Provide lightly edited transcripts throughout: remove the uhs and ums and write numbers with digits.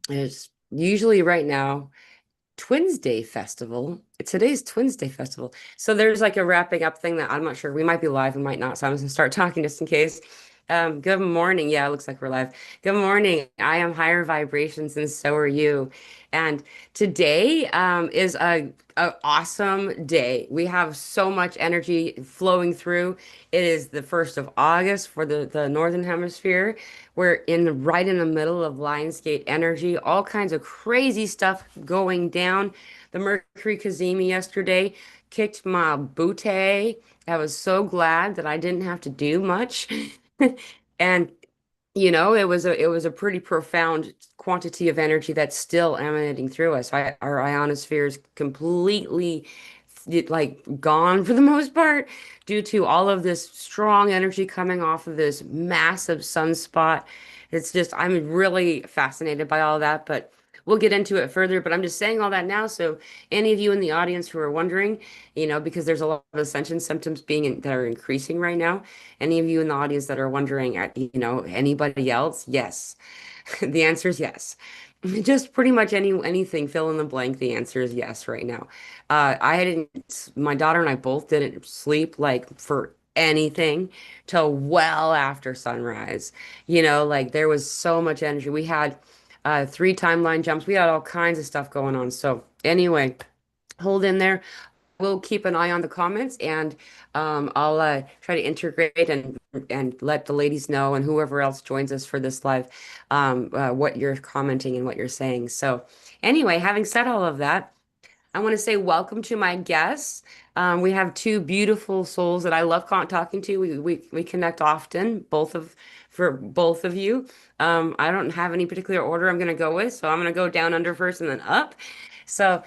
It's usually right now Twins Day Festival. Today's Twins Day Festival. So there's like a wrapping up thing that I'm not sure. We might be live, we might not. So I'm just gonna start talking just in case. Good morning. Yeah, it looks like we're live. Good morning. I am higher vibrations and so are you. And today is a awesome day. We have so much energy flowing through. It is the 1st of August for the Northern Hemisphere. We're right in the middle of Lionsgate energy, all kinds of crazy stuff going down. The Mercury Kazemi yesterday kicked my booty. I was so glad that I didn't have to do much. And it was a pretty profound quantity of energy that's still emanating through us. Our ionosphere is completely like gone for the most part due to all of this strong energy coming off of this massive sunspot. It's just, I'm really fascinated by all that, but we'll get into it further. But I'm just saying all that now. So any of you in the audience who are wondering, because there's a lot of ascension symptoms that are increasing right now. Any of you in the audience that are wondering, anybody else? Yes. The answer is yes. Just pretty much anything, fill in the blank. The answer is yes right now. My daughter and I both didn't sleep like for anything till well after sunrise. Like there was so much energy. We had three timeline jumps. We had all kinds of stuff going on. So anyway, hold in there. We'll keep an eye on the comments and I'll try to integrate and let the ladies know and whoever else joins us for this live what you're commenting and what you're saying. So anyway, having said all of that, I want to say welcome to my guests. We have two beautiful souls that I love talking to. We connect often, for both of you. I don't have any particular order I'm going to go with, so I'm going to go down under first and then up. So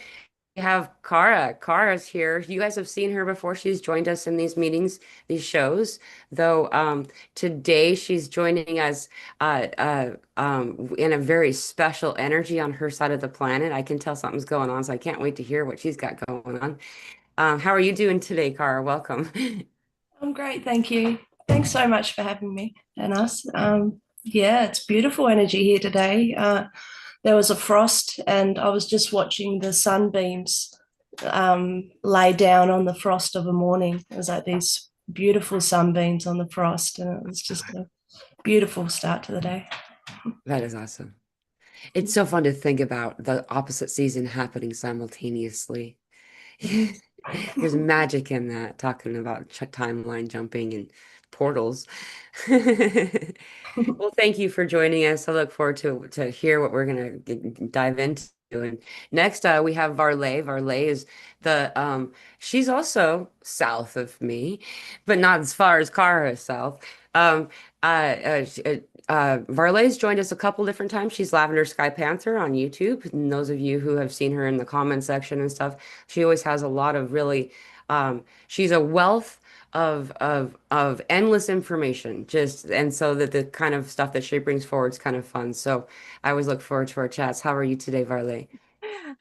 we have Kara. Kara's here. You guys have seen her before. She's joined us in these meetings, these shows. Though today she's joining us in a very special energy on her side of the planet. I can tell something's going on, so I can't wait to hear what she's got going on. How are you doing today, Kara? Welcome. I'm great, thank you. Thanks so much for having me and us. Yeah, it's beautiful energy here today. There was a frost, and I was just watching the sunbeams lay down on the frost of a morning. It was like these beautiful sunbeams on the frost, and it was just a beautiful start to the day. That is awesome. It's so fun to think about the opposite season happening simultaneously. There's magic in that, talking about timeline jumping and portals. Well, thank you for joining us. I look forward to hear what we're gonna dive into. And next, we have Varley. Varley is she's also south of me, but not as far as Kara is south. Um, Varley's joined us a couple different times. She's Lavender Sky Panther on YouTube. And those of you who have seen her in the comment section and stuff, she always has a lot of really, she's a wealth of endless information. Just and so that the kind of stuff that she brings forward is kind of fun. So I always look forward to our chats. How are you today, Varley?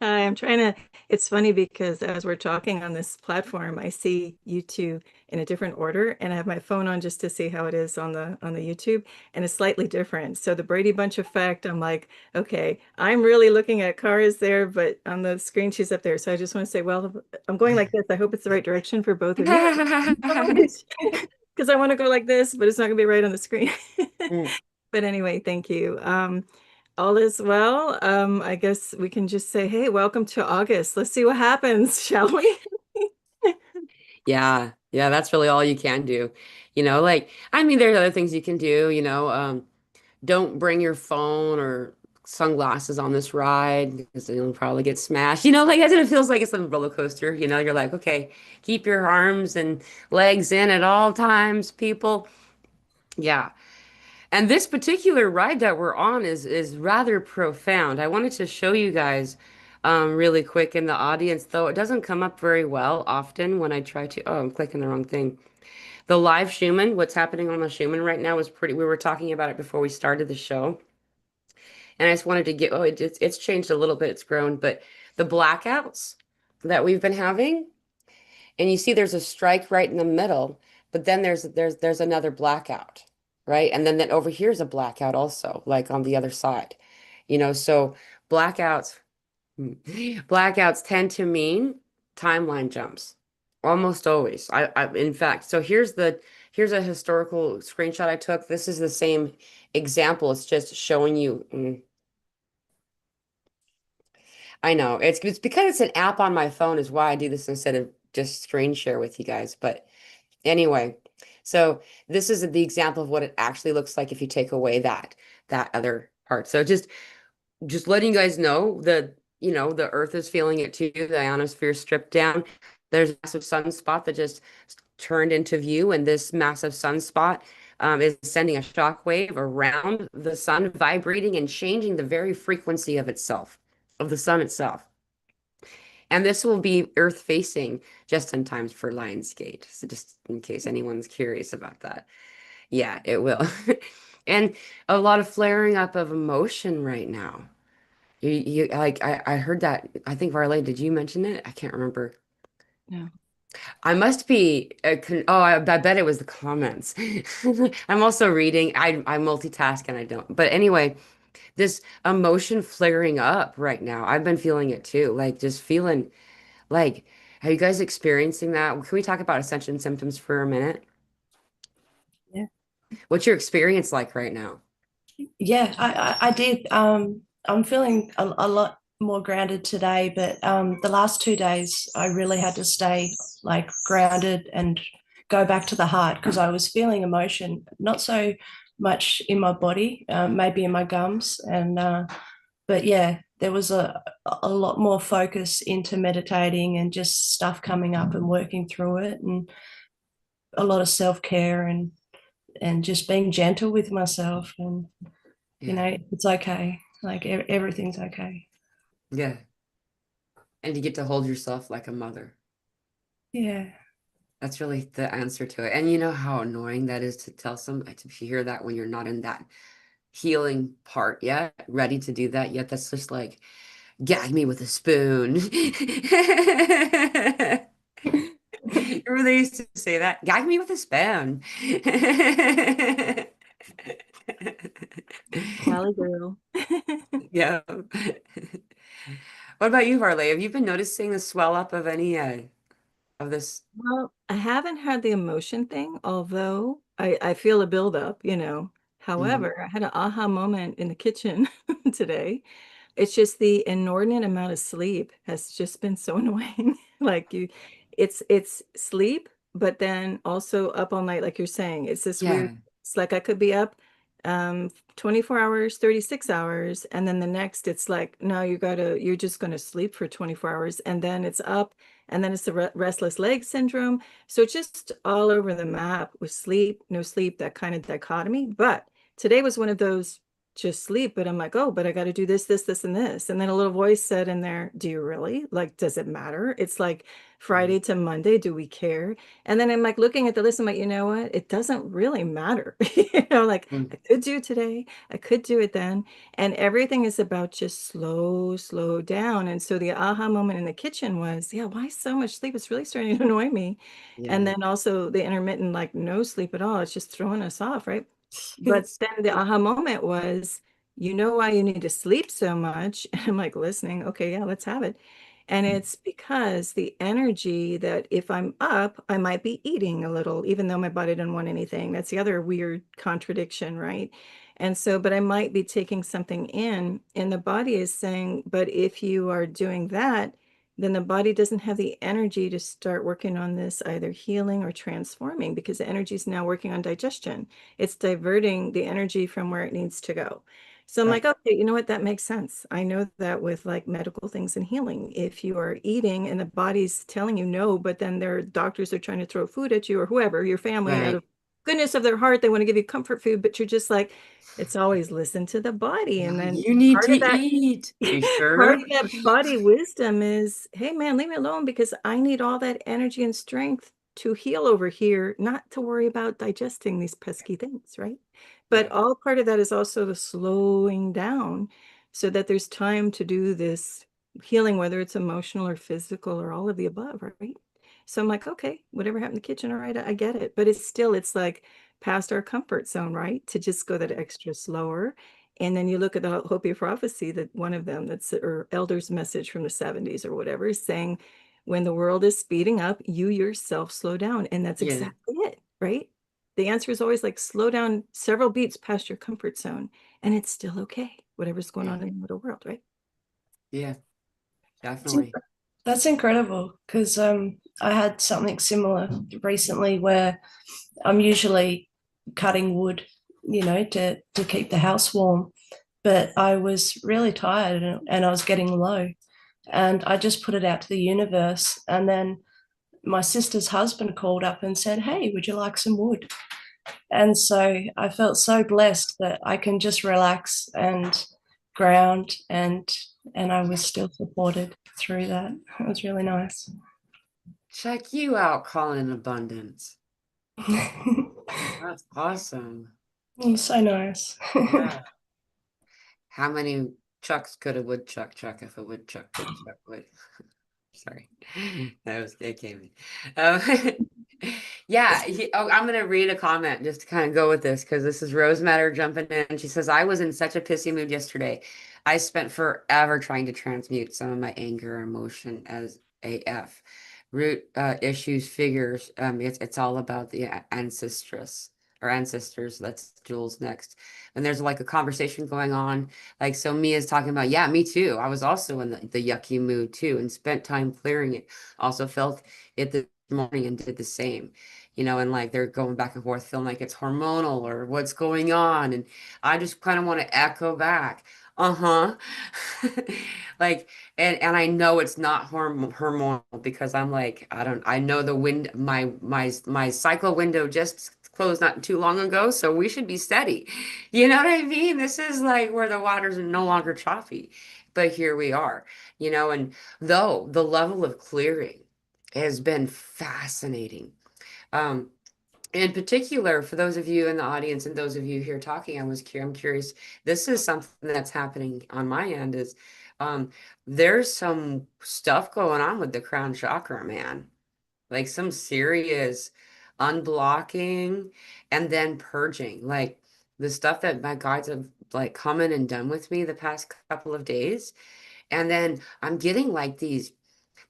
Hi, I'm trying to. It's funny because as we're talking on this platform, I see you two in a different order, and I have my phone on just to see how it is on the YouTube, and it's slightly different. So the Brady Bunch effect, I'm like, okay, I'm really looking at cars there, but on the screen she's up there. So I just want to say, well, I'm going like this. I hope it's the right direction for both of you, because I want to go like this, but it's not going to be right on the screen. But anyway, thank you. All is well. I guess we can just say, hey, welcome to August. Let's see what happens, shall we? Yeah, yeah, that's really all you can do. Like I mean, there's other things you can do. Don't bring your phone or sunglasses on this ride because you'll probably get smashed. Like it feels like it's a roller coaster. You're like, okay, keep your arms and legs in at all times, people. Yeah. And this particular ride that we're on is rather profound. I wanted to show you guys really quick in the audience, though it doesn't come up very well often when I try to. Oh, I'm clicking the wrong thing. The live Schumann, what's happening on the Schumann right now is pretty. We were talking about it before we started the show. And I just wanted to get, oh, it's changed a little bit, it's grown, but the blackouts that we've been having, and you see there's a strike right in the middle, but then there's another blackout, right? And then over here's a blackout also, like on the other side. So blackouts, blackouts tend to mean timeline jumps. Almost always. In fact, so here's a historical screenshot I took. This is the same example. It's just showing you. I know. It's because it's an app on my phone is why I do this instead of just screen share with you guys. But anyway, so this is the example of what it actually looks like if you take away that other part. So just letting you guys know that the Earth is feeling it too. The ionosphere stripped down. There's a massive sunspot that just turned into view, and this massive sunspot is sending a shock wave around the sun, vibrating and changing the very frequency of itself, of the sun itself. And this will be Earth facing just in time for Lionsgate. So just in case anyone's curious about that. Yeah, it will. And a lot of flaring up of emotion right now. You like I heard that. I think Varley, did you mention it? I can't remember. No. I must be I bet it was the comments. I'm also reading. I multitask and I don't. But anyway, this emotion flaring up right now. I've been feeling it too. Like just feeling like, are you guys experiencing that? Can we talk about Ascension symptoms for a minute? Yeah. What's your experience like right now? Yeah, I did. I'm feeling a lot more grounded today, but the last 2 days I really had to stay like grounded and go back to the heart because I was feeling emotion, not so much in my body, maybe in my gums, and but yeah, there was a lot more focus into meditating and just stuff coming up and working through it, and a lot of self care and just being gentle with myself and Yeah. it's okay. Like everything's okay. Yeah. And you get to hold yourself like a mother. Yeah. That's really the answer to it. And you know how annoying that is to tell to hear that when you're not in that healing part yet, ready to do that yet. That's just like, gag me with a spoon. Remember they used to say that? Gag me with a spoon. Valley girl. Yeah. What about you, Varley? Have you been noticing the swell up of any of this? Well, I haven't had the emotion thing, although I feel a buildup. Mhm. However, I had an aha moment in the kitchen today. It's just the inordinate amount of sleep has just been so annoying. Like it's sleep, but then also up all night, like you're saying. It's this weird, Yeah. it's like I could be up 24 hours, 36 hours, and then the next it's like, no, you're just gonna sleep for 24 hours, and then it's up, and then it's the restless leg syndrome. So it's just all over the map with sleep, no sleep, that kind of dichotomy. But today was one of those just sleep, but I'm like, oh, but I got to do this, this, this, and this. And then a little voice said in there, do you really? Like, does it matter? It's like Mhm. Friday to Monday. Do we care? And then I'm like looking at the list. I'm like, you know what? It doesn't really matter. Like Mm. I could do today. I could do it then. And everything is about just slow down. And so the aha moment in the kitchen was, yeah, why so much sleep? It's really starting to annoy me. And Yeah. then also the intermittent, like no sleep at all. It's just throwing us off, right? But then the aha moment was, you know why you need to sleep so much? And I'm like listening, okay, yeah, let's have it. And it's because the energy that if I'm up, I might be eating a little, even though my body doesn't want anything. That's the other weird contradiction, right? And so, but I might be taking something in, and the body is saying, but if you are doing that, then the body doesn't have the energy to start working on this either healing or transforming because the energy is now working on digestion. It's diverting the energy from where it needs to go. So I'm like, Right. okay, you know what? That makes sense. I know that with like medical things and healing, if you are eating and the body's telling you no, but then their doctors are trying to throw food at you or whoever, your family, out of Right. goodness of their heart, they want to give you comfort food, but you're just like, it's always listen to the body. Yeah, And then you need part to of that eat. You part sure? of that body wisdom is, hey man, leave me alone because I need all that energy and strength to heal over here, not to worry about digesting these pesky things, right? But Yeah. all part of that is also the slowing down so that there's time to do this healing, whether it's emotional or physical or all of the above, right? So I'm like, okay, whatever happened in the kitchen, all right, I get it. But it's still, it's like past our comfort zone, right? To just go that extra slower And then you look at the Hopi prophecy, that one of them, that's or elder's message from the 70s or whatever, is saying when the world is speeding up, you yourself slow down. And that's Yeah. exactly it, right? The answer is always like slow down several beats past your comfort zone, and it's still okay, whatever's going on in the world, right? Yeah, It's definitely. That's incredible because I had something similar recently where I'm usually cutting wood, to keep the house warm. But I was really tired and I was getting low. And I just put it out to the universe. And then my sister's husband called up and said, "Hey, would you like some wood?" And so I felt so blessed that I can just relax and ground, and I was still supported through that. It was really nice. Check you out, Colin Abundance. That's awesome. It was so nice. Yeah. How many chucks could a woodchuck chuck if a woodchuck could chuck wood? Sorry, it came in. Yeah, I'm gonna read a comment just to kind of go with this because this is Rose Matter jumping in. She says, "I was in such a pissy mood yesterday. I spent forever trying to transmute some of my anger emotion as AF. Root issues, figures. It's all about the ancestress or ancestors. That's Jules next. And there's like a conversation going on. Like, so Mia's talking about, yeah, me too. I was also in the yucky mood too and spent time clearing it. Also felt it this morning and did the same, and like they're going back and forth, feeling like it's hormonal or what's going on. And I just kind of want to echo back, uh-huh. Like, and I know it's not hormonal because I'm like, I know the wind, my cycle window just closed not too long ago, so we should be steady. You know what I mean? This is like where the waters are no longer choppy, but here we are, and though the level of clearing has been fascinating. Um, in particular, for those of you in the audience and those of you here talking, I'm curious. This is something that's happening on my end is there's some stuff going on with the crown chakra, man. Like some serious unblocking and then purging. Like the stuff that my guides have like come in and done with me the past couple of days. And then I'm getting like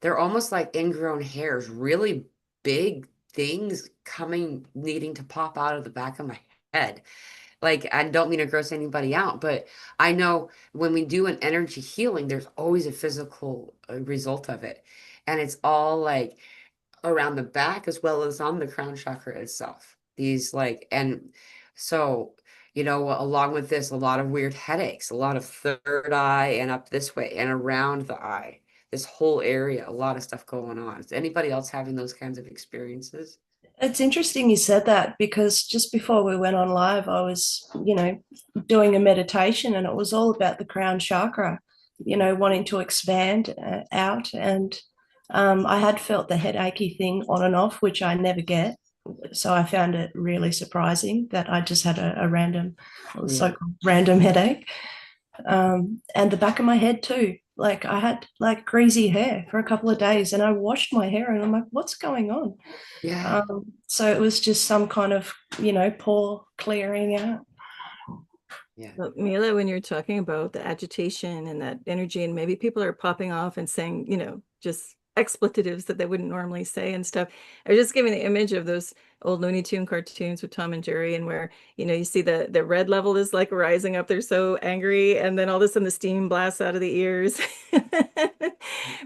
they're almost like ingrown hairs, really big things coming, needing to pop out of the back of my head. Like, I don't mean to gross anybody out, but I know when we do an energy healing, there's always a physical result of it. And it's all like around the back as well as on the crown chakra itself. These like, and so, along with this, a lot of weird headaches, a lot of third eye and up this way and around the eye, this whole area, a lot of stuff going on. Is anybody else having those kinds of experiences? It's interesting you said that because just before we went on live, I was, doing a meditation and it was all about the crown chakra, wanting to expand out. And I had felt the headachy thing on and off, which I never get. So I found it really surprising that I just had a random, Yeah. so-called random headache. And the back of my head too. Like I had like greasy hair for a couple of days and I washed my hair and I'm like, what's going on? Yeah. So it was just some kind of, poor clearing out. Yeah. Well, Mila, when you're talking about the agitation and that energy, and maybe people are popping off and saying, just expletives that they wouldn't normally say and stuff. I was just giving the image of those old Looney Tune cartoons with Tom and Jerry, and where, you see the red level is like rising up. They're so angry, and then all of a sudden the steam blasts out of the ears.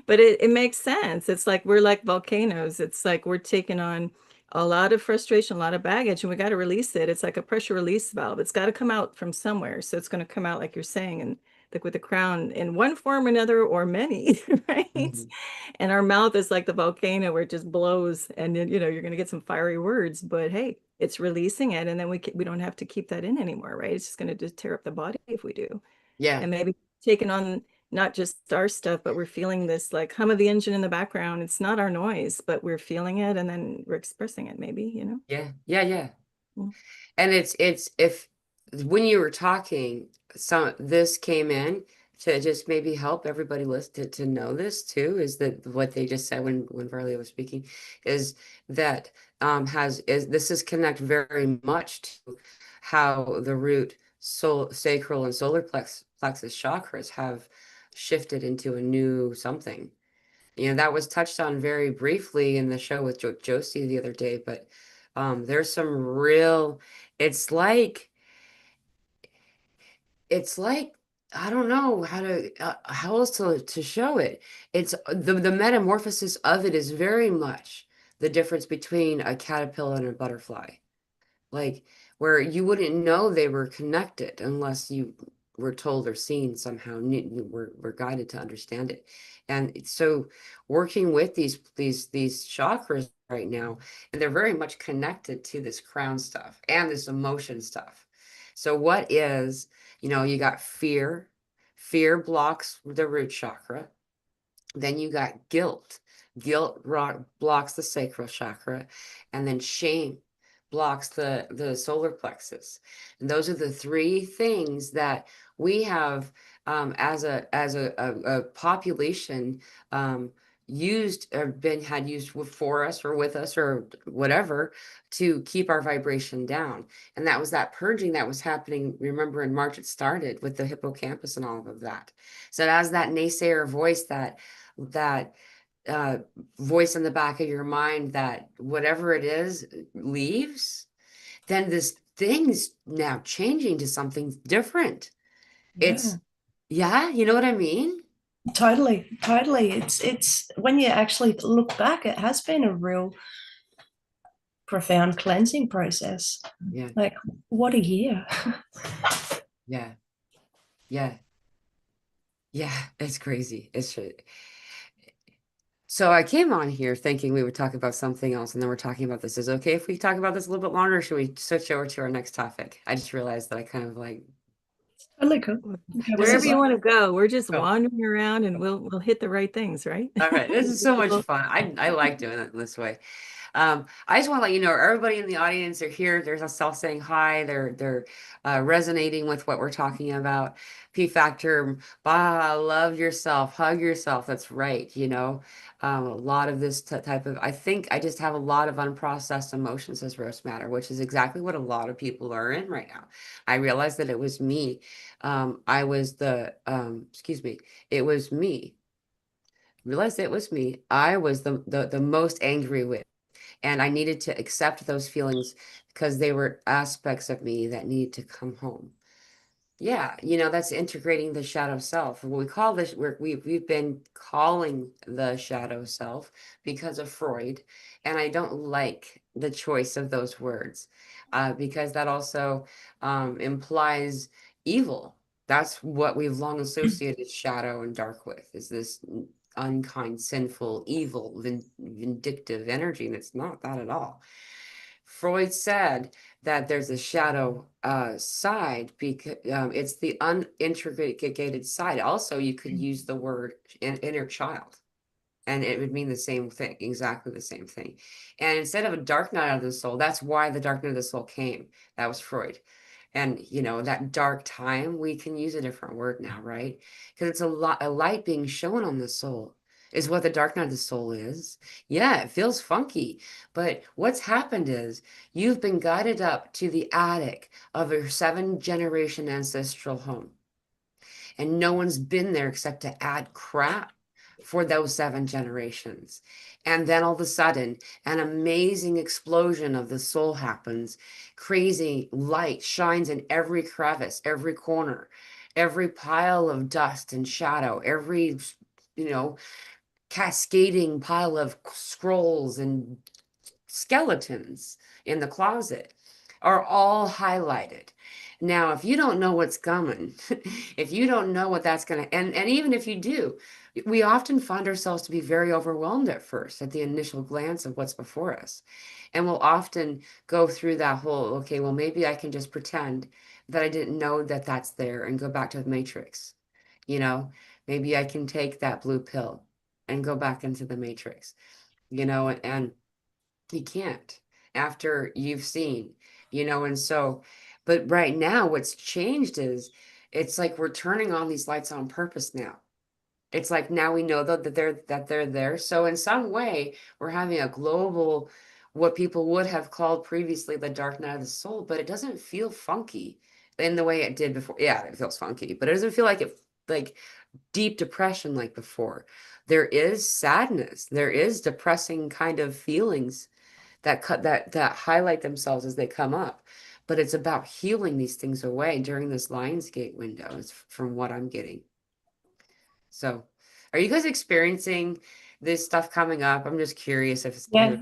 But it makes sense. It's like we're like volcanoes. It's like we're taking on a lot of frustration, a lot of baggage, and we got to release it. It's like a pressure release valve. It's got to come out from somewhere. So it's going to come out, like you're saying, and like with the crown in one form or another, or many, right? Mhm. And our mouth is like the volcano where it just blows, and then, you're going to get some fiery words, but hey, it's releasing it, and then we don't have to keep that in anymore, right? It's just going to just tear up the body if we do. Yeah. And maybe taking on not just our stuff, but we're feeling this like hum of the engine in the background. It's not our noise, but we're feeling it and then we're expressing it, maybe. Yeah. Yeah. Yeah. Mm. And it's if when you were talking, this came in to just maybe help everybody listen to know this too, is that what they just said when Verlia was speaking is that has is this is connect very much to how the root sacral and solar plexus chakras have shifted into a new something. That was touched on very briefly in the show with Josie the other day, but there's some real, it's like, it's like, I don't know how else to show it. It's the metamorphosis of it is very much the difference between a caterpillar and a butterfly. Like where you wouldn't know they were connected unless you were told or seen somehow, were guided to understand it. And so working with these chakras right now, and they're very much connected to this crown stuff and this emotion stuff. So what is, you got fear. Fear blocks the root chakra. Then you got guilt. Guilt blocks the sacral chakra, and then shame blocks the solar plexus. And those are the three things that we have as a population used or had used for us or with us or whatever to keep our vibration down. And that was that purging that was happening. Remember in March it started with the hippocampus and all of that. So as that naysayer voice, that uh, voice in the back of your mind, that whatever it is leaves, then this thing's now changing to something different. Yeah. Yeah, you know what I mean? Totally, totally. It's when you actually look back, it has been a real profound cleansing process. Yeah, Like, what a year. yeah, yeah, yeah. It's crazy. So I came on here thinking we would talk about something else, and then we're talking about this. Is it okay if we talk about this a little bit longer, or should we switch over to our next topic? I just realized that I kind of like Totally cool. this Wherever is you want to go, we're just oh, wandering around and we'll hit the right things, right? all right. This is so much fun. I like doing it this way. I just want to let you know, everybody in the audience are here. There's a self saying hi. They're resonating with what we're talking about. P factor, love yourself, hug yourself. That's right. A lot of this type of, I think I just have a lot of unprocessed emotions as Rose Matter, which is exactly what a lot of people are in right now. I realized that it was me. I was excuse me, it was me. Realized it was me. I was the most angry with. And I needed to accept those feelings because they were aspects of me that needed to come home. Yeah, that's integrating the shadow self. What we call this, we've been calling the shadow self because of Freud, and I don't like the choice of those words because that also implies evil. That's what we've long associated shadow and dark with, is this unkind, sinful, evil, vindictive energy, and it's not that at all. Freud said that there's a shadow side because it's the unintegrated side. Also, you could use the word inner child, and it would mean the same thing, exactly the same thing. And instead of a dark night of the soul, that's why the dark night of the soul came. That was Freud. And that dark time, we can use a different word now, right? Because it's a light being shown on the soul is what the dark night of the soul is. Yeah, it feels funky, but what's happened is you've been guided up to the attic of your 7-generation ancestral home, and no one's been there except to add crap for those 7 generations. And then all of a sudden, an amazing explosion of the soul happens. Crazy light shines in every crevice, every corner, every pile of dust and shadow, every, you know, cascading pile of scrolls and skeletons in the closet are all highlighted. Now, if you don't know what's coming, if you don't know what that's going to, and even if you do, we often find ourselves to be very overwhelmed at first at the initial glance of what's before us. And we'll often go through that whole, okay, well, maybe I can just pretend that I didn't know that that's there and go back to the matrix. You know, maybe I can take that blue pill and go back into the matrix, and you can't after you've seen, and so, but right now what's changed is it's like we're turning on these lights on purpose now. It's like now we know that they're there. So in some way, we're having a global, what people would have called previously the dark night of the soul, but it doesn't feel funky in the way it did before. Yeah, it feels funky, but it doesn't feel like it like deep depression like before. There is sadness. There is depressing kind of feelings that that highlight themselves as they come up. But it's about healing these things away during this Lionsgate window, is from what I'm getting. So, are you guys experiencing this stuff coming up? I'm just curious if it's, Yeah,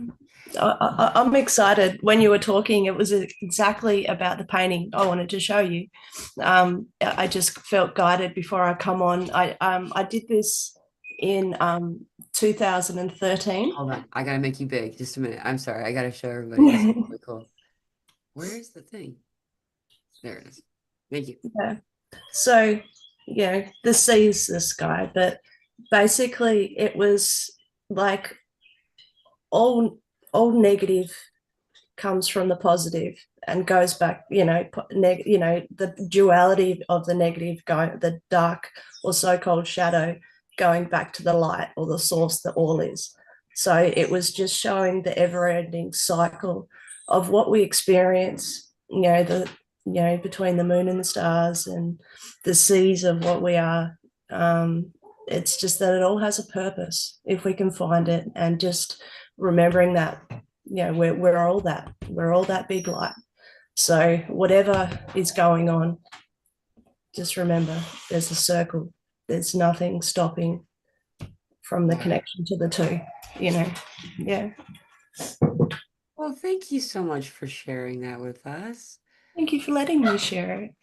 I'm excited. When you were talking, it was exactly about the painting I wanted to show you. I just felt guided before I come on. I did this in 2013. hold on. I gotta make you big. Just a minute. I'm sorry. I gotta show everybody. This is really cool. Where's the thing? There it is. Thank you. Yeah. So, the sea is the sky, but basically it was like all negative comes from the positive and goes back, the duality of the negative going, the dark or so-called shadow going back to the light or the source that all is. So it was just showing the ever-ending cycle of what we experience, between the moon and the stars and the seas of what we are. It's just that it all has a purpose if we can find it, and just remembering that we're all that big light. So whatever is going on, just remember there's a circle. There's nothing stopping from the connection to the two, yeah. Well, thank you so much for sharing that with us. Thank you for letting me share it.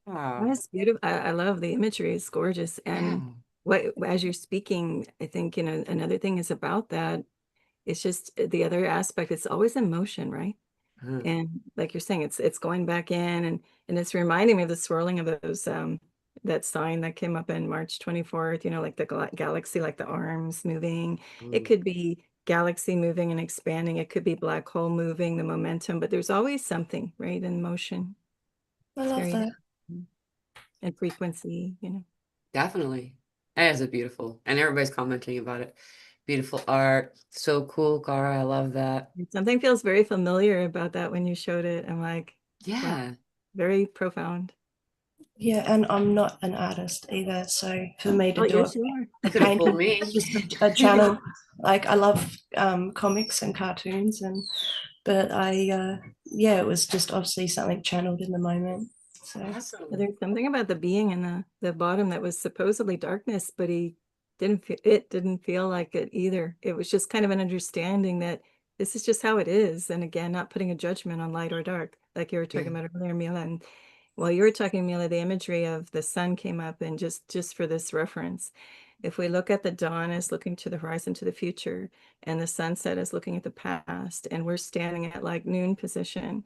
Wow. That's beautiful. I love the imagery. It's gorgeous. And Yeah. what, as you're speaking, I think, another thing is about that. It's just the other aspect. It's always in motion, right? Uh, And like you're saying, it's going back in, and it's reminding me of the swirling of those that sign that came up in March 24th, like the galaxy, like the arms moving. It mm, could be galaxy moving and expanding. It could be black hole moving, the momentum, but there's always something, right, in motion. I It's love very that. and frequency. definitely. That is a beautiful, and everybody's commenting about it. Beautiful art. So cool, Cara. I love that. Something feels very familiar about that when you showed it. I'm like, wow, Yeah. very profound. Yeah, and I'm not an artist either, so for me to Oh, do it, yes, you are. You a could have fooled painting, me. it's just a channel. Like, I love comics and cartoons, but yeah, it was just obviously something channeled in the moment. So Awesome. There's something about the being in the bottom that was supposedly darkness, but it didn't feel like it either. It was just kind of an understanding that this is just how it is. And again, not putting a judgment on light or dark, like you were Yeah. talking about earlier, Mila. And while you were talking, Mila, the imagery of the sun came up, and just for this reference, if we look at the dawn as looking to the horizon to the future, and the sunset as looking at the past, and we're standing at like noon position,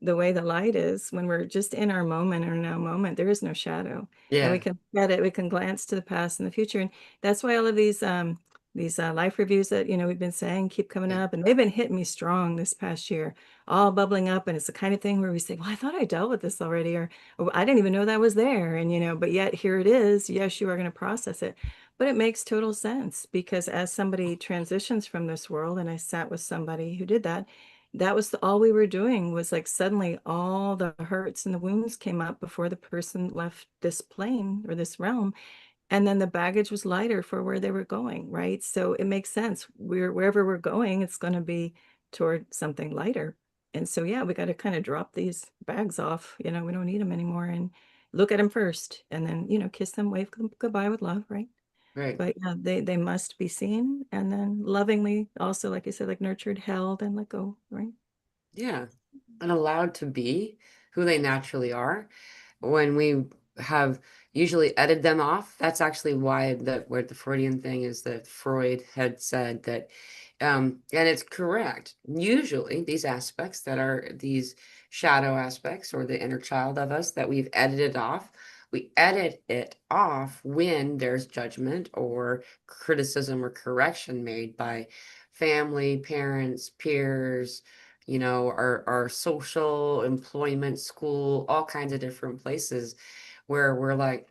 the way the light is when we're just in our moment or now moment, there is no shadow, and we Yeah. can look at it, we can glance to the past and the future. And that's why all of these life reviews that we've been saying keep coming Yeah. up, and they've been hitting me strong this past year, all bubbling up. And it's the kind of thing where we say, well, I thought I dealt with this already, or I didn't even know that was there. And but yet here it is. Yes, you are going to process it, but it makes total sense, because as somebody transitions from this world, and I sat with somebody who did that, that was all we were doing, was like suddenly all the hurts and the wounds came up before the person left this plane or this realm. And then the baggage was lighter for where they were going, right? So it makes sense. Wherever we're going, it's going to be toward something lighter. And so, yeah, we got to kind of drop these bags off. We don't need them anymore, and look at them first, and then, kiss them, wave them goodbye with love, right? Right. But yeah, they must be seen, and then lovingly also, like you said, like nurtured, held, and let go, right? Yeah. And allowed to be who they naturally are. When we have usually edited them off, that's actually why where the Freudian thing is, that Freud had said that, and it's correct. Usually these aspects that are these shadow aspects, or the inner child of us that we've edited off, we edit it off when there's judgment or criticism or correction made by family, parents, peers, our social, employment, school, all kinds of different places where we're like,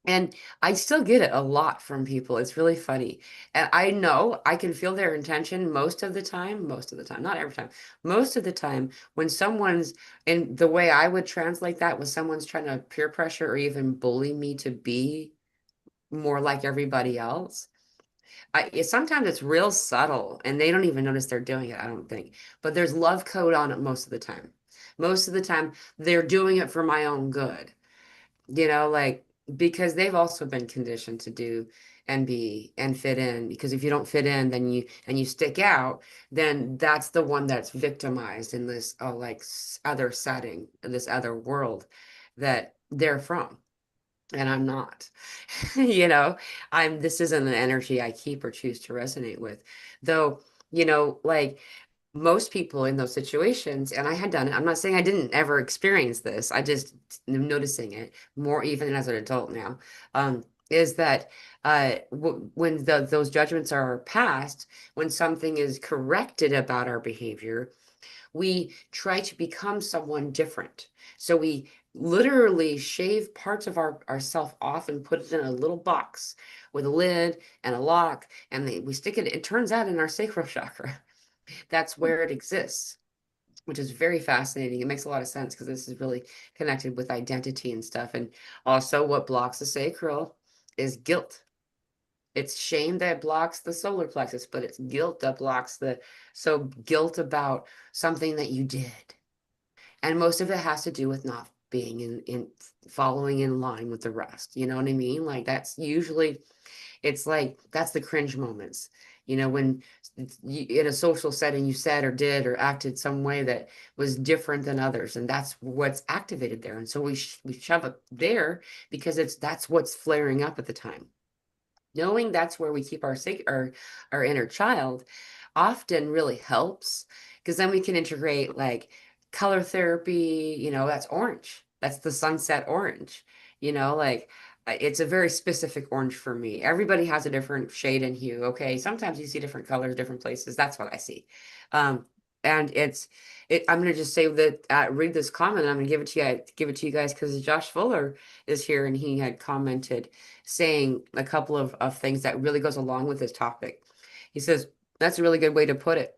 And I still get it a lot from people. It's really funny. And I know I can feel their intention most of the time, not every time, most of the time when someone's, and the way I would translate that was someone's trying to peer pressure or even bully me to be more like everybody else. Sometimes it's real subtle and they don't even notice they're doing it, I don't think. But there's love code on it most of the time. Most of the time, they're doing it for my own good, like because they've also been conditioned to do and be and fit in. Because if you don't fit in, then you stick out, then that's the one that's victimized in this other setting, this other world that they're from. And I'm not. you know this isn't an energy I keep or choose to resonate with, though. Like most people in those situations, and I had done it. I'm not saying I didn't ever experience this. I just am noticing it more even as an adult now. Is that when those judgments are passed, when something is corrected about our behavior, we try to become someone different. So we literally shave parts of ourself off and put it in a little box with a lid and a lock, and we stick it. It turns out in our sacral chakra. That's where it exists, which is very fascinating. It makes a lot of sense because this is really connected with identity and stuff. And also, what blocks the sacral is guilt. It's shame that blocks the solar plexus, but it's guilt that blocks guilt about something that you did. And most of it has to do with not being in following in line with the rest. You know what I mean? Like that's usually, it's like that's the cringe moments. When in a social setting you said or did or acted some way that was different than others, and that's what's activated there. And so we shove it there because that's what's flaring up at the time. Knowing that's where we keep our inner child often really helps, because then we can integrate like color therapy. That's orange. That's the sunset orange. Like it's a very specific orange for me. Everybody has a different shade and hue. Okay. Sometimes you see different colors, different places. That's what I see. And I'm going to just say that, read this comment. I'm going to give it to you guys because Josh Fuller is here and he had commented saying a couple of things that really goes along with this topic. He says, that's a really good way to put it.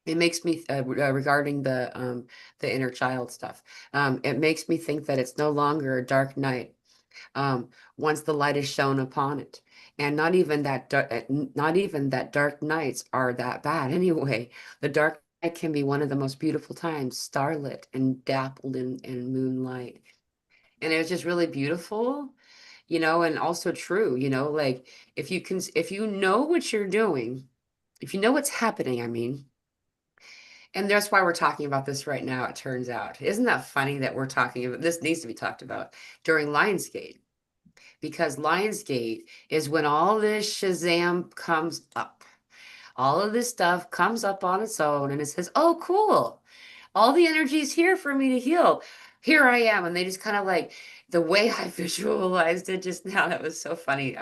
It makes me regarding the inner child stuff. It makes me think that it's no longer a dark night once the light is shown upon it, and not even that dark nights are that bad anyway. The dark night can be one of the most beautiful times, starlit and dappled in moonlight, and it was just really beautiful. And also true. Like if you know what you're doing, if you know what's happening, I mean. And that's why we're talking about this right now, it turns out. Isn't that funny that we're talking about this? Needs to be talked about during Lionsgate, because Lionsgate is when all this Shazam comes up. All of this stuff comes up on its own and it says, oh, cool. All the energy is here for me to heal. Here I am. And they just kind of like the way I visualized it just now, that was so funny.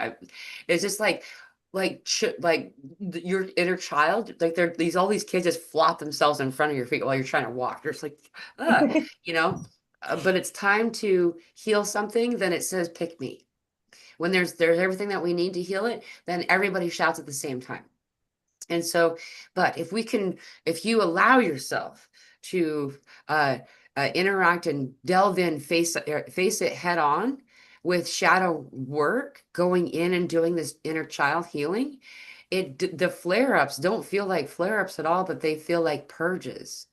It's just your inner child, like all these kids just flop themselves in front of your feet while you're trying to walk. You're just like, you know, but it's time to heal something. Then it says, pick me. When there's everything that we need to heal it, then everybody shouts at the same time. And so, but if you allow yourself to interact and delve in, face it head on with shadow work, going in and doing this inner child healing, the flare-ups don't feel like flare-ups at all, but they feel like purges,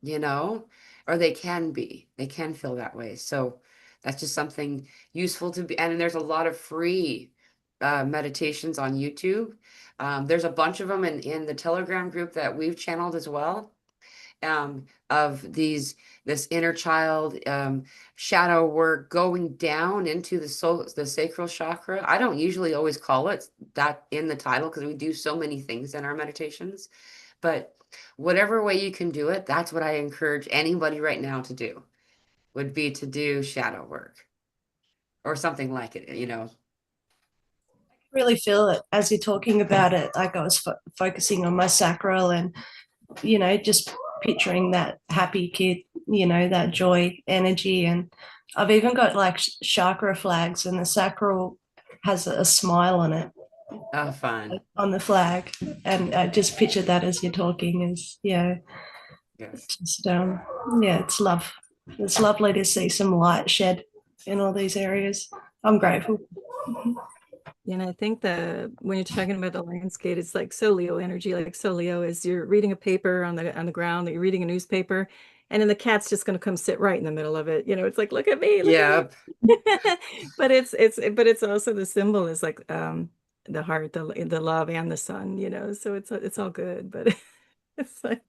you know, or they can feel that way. So that's just something useful to be. And there's a lot of free meditations on YouTube. There's a bunch of them in the Telegram group that we've channeled as well. Of this inner child shadow work going down into the sacral chakra. I don't usually always call it that in the title because we do so many things in our meditations, but whatever way you can do it, that's what I encourage anybody right now to do, would be to do shadow work or something like it. Really feel it as you're talking about it. Like I was focusing on my sacral and, just picturing that happy kid, that joy energy, and I've even got like chakra flags, and the sacral has a smile on it Oh, fun. on the flag. And I just pictured that as you're talking, as yeah, Yes. just yeah, it's love. It's lovely to see some light shed in all these areas. I'm grateful. And I think when you're talking about the landscape, it's like so Leo energy, like so Leo is you're reading a paper on the ground, that you're reading a newspaper, and then the cat's just going to come sit right in the middle of it. It's like, look at me, look at me. Yep. But it's also the symbol is like the heart, the love and the sun. So it's all good, but it's like,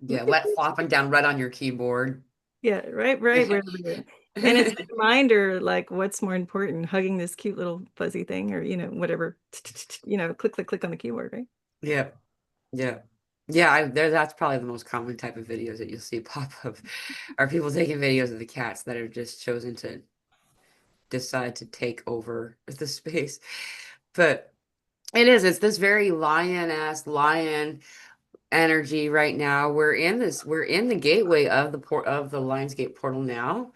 Yeah, look at wet this. flopping down right on your keyboard. Yeah, right, wherever you are. And it's a reminder, like, what's more important, hugging this cute little fuzzy thing or, whatever, click, click, click on the keyboard, right? Yeah, yeah. Yeah, that's probably the most common type of videos that you'll see pop up are people taking videos of the cats that have just chosen to decide to take over the space. But it's this very lion energy right now. We're in the gateway of the Lionsgate portal now.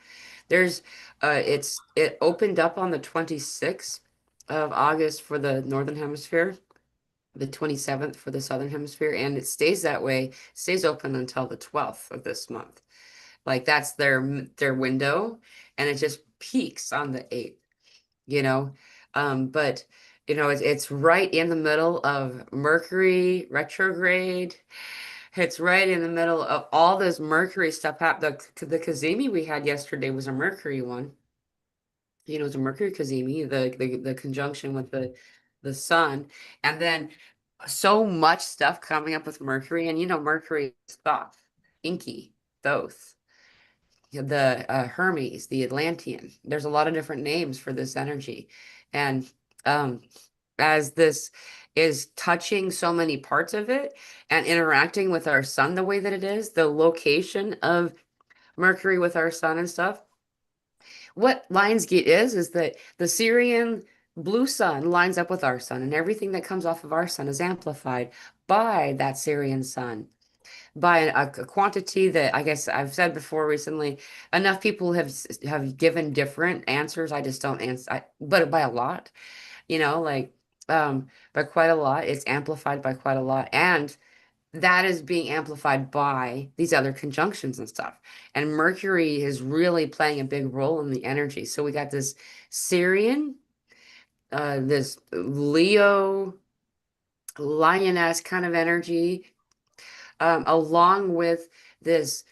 There's it opened up on the 26th of August for the Northern Hemisphere, the 27th for the Southern Hemisphere, and it stays that way, stays open until the 12th of this month. Like that's their window, and it just peaks on the 8th, you know. But it's right in the middle of Mercury retrograde. It's right in the middle of all this Mercury stuff. The Kazemi we had yesterday was a Mercury one. It's a Mercury Kazemi, the conjunction with the sun, and then so much stuff coming up with Mercury, and Mercury is Thoth, Inky, Thoth, the Hermes, the Atlantean. There's a lot of different names for this energy, and um, as this is touching so many parts of it and interacting with our sun the way that it is, the location of Mercury with our sun and stuff. What Lionsgate is that the Syrian blue sun lines up with our sun, and everything that comes off of our sun is amplified by that Syrian sun by a quantity that I guess I've said before recently. Enough people have given different answers. I just don't answer, but by a lot, like by quite a lot. It's amplified by quite a lot, and that is being amplified by these other conjunctions and stuff. And Mercury is really playing a big role in the energy. So we got this Syrian, this Leo, lioness kind of energy, along with this,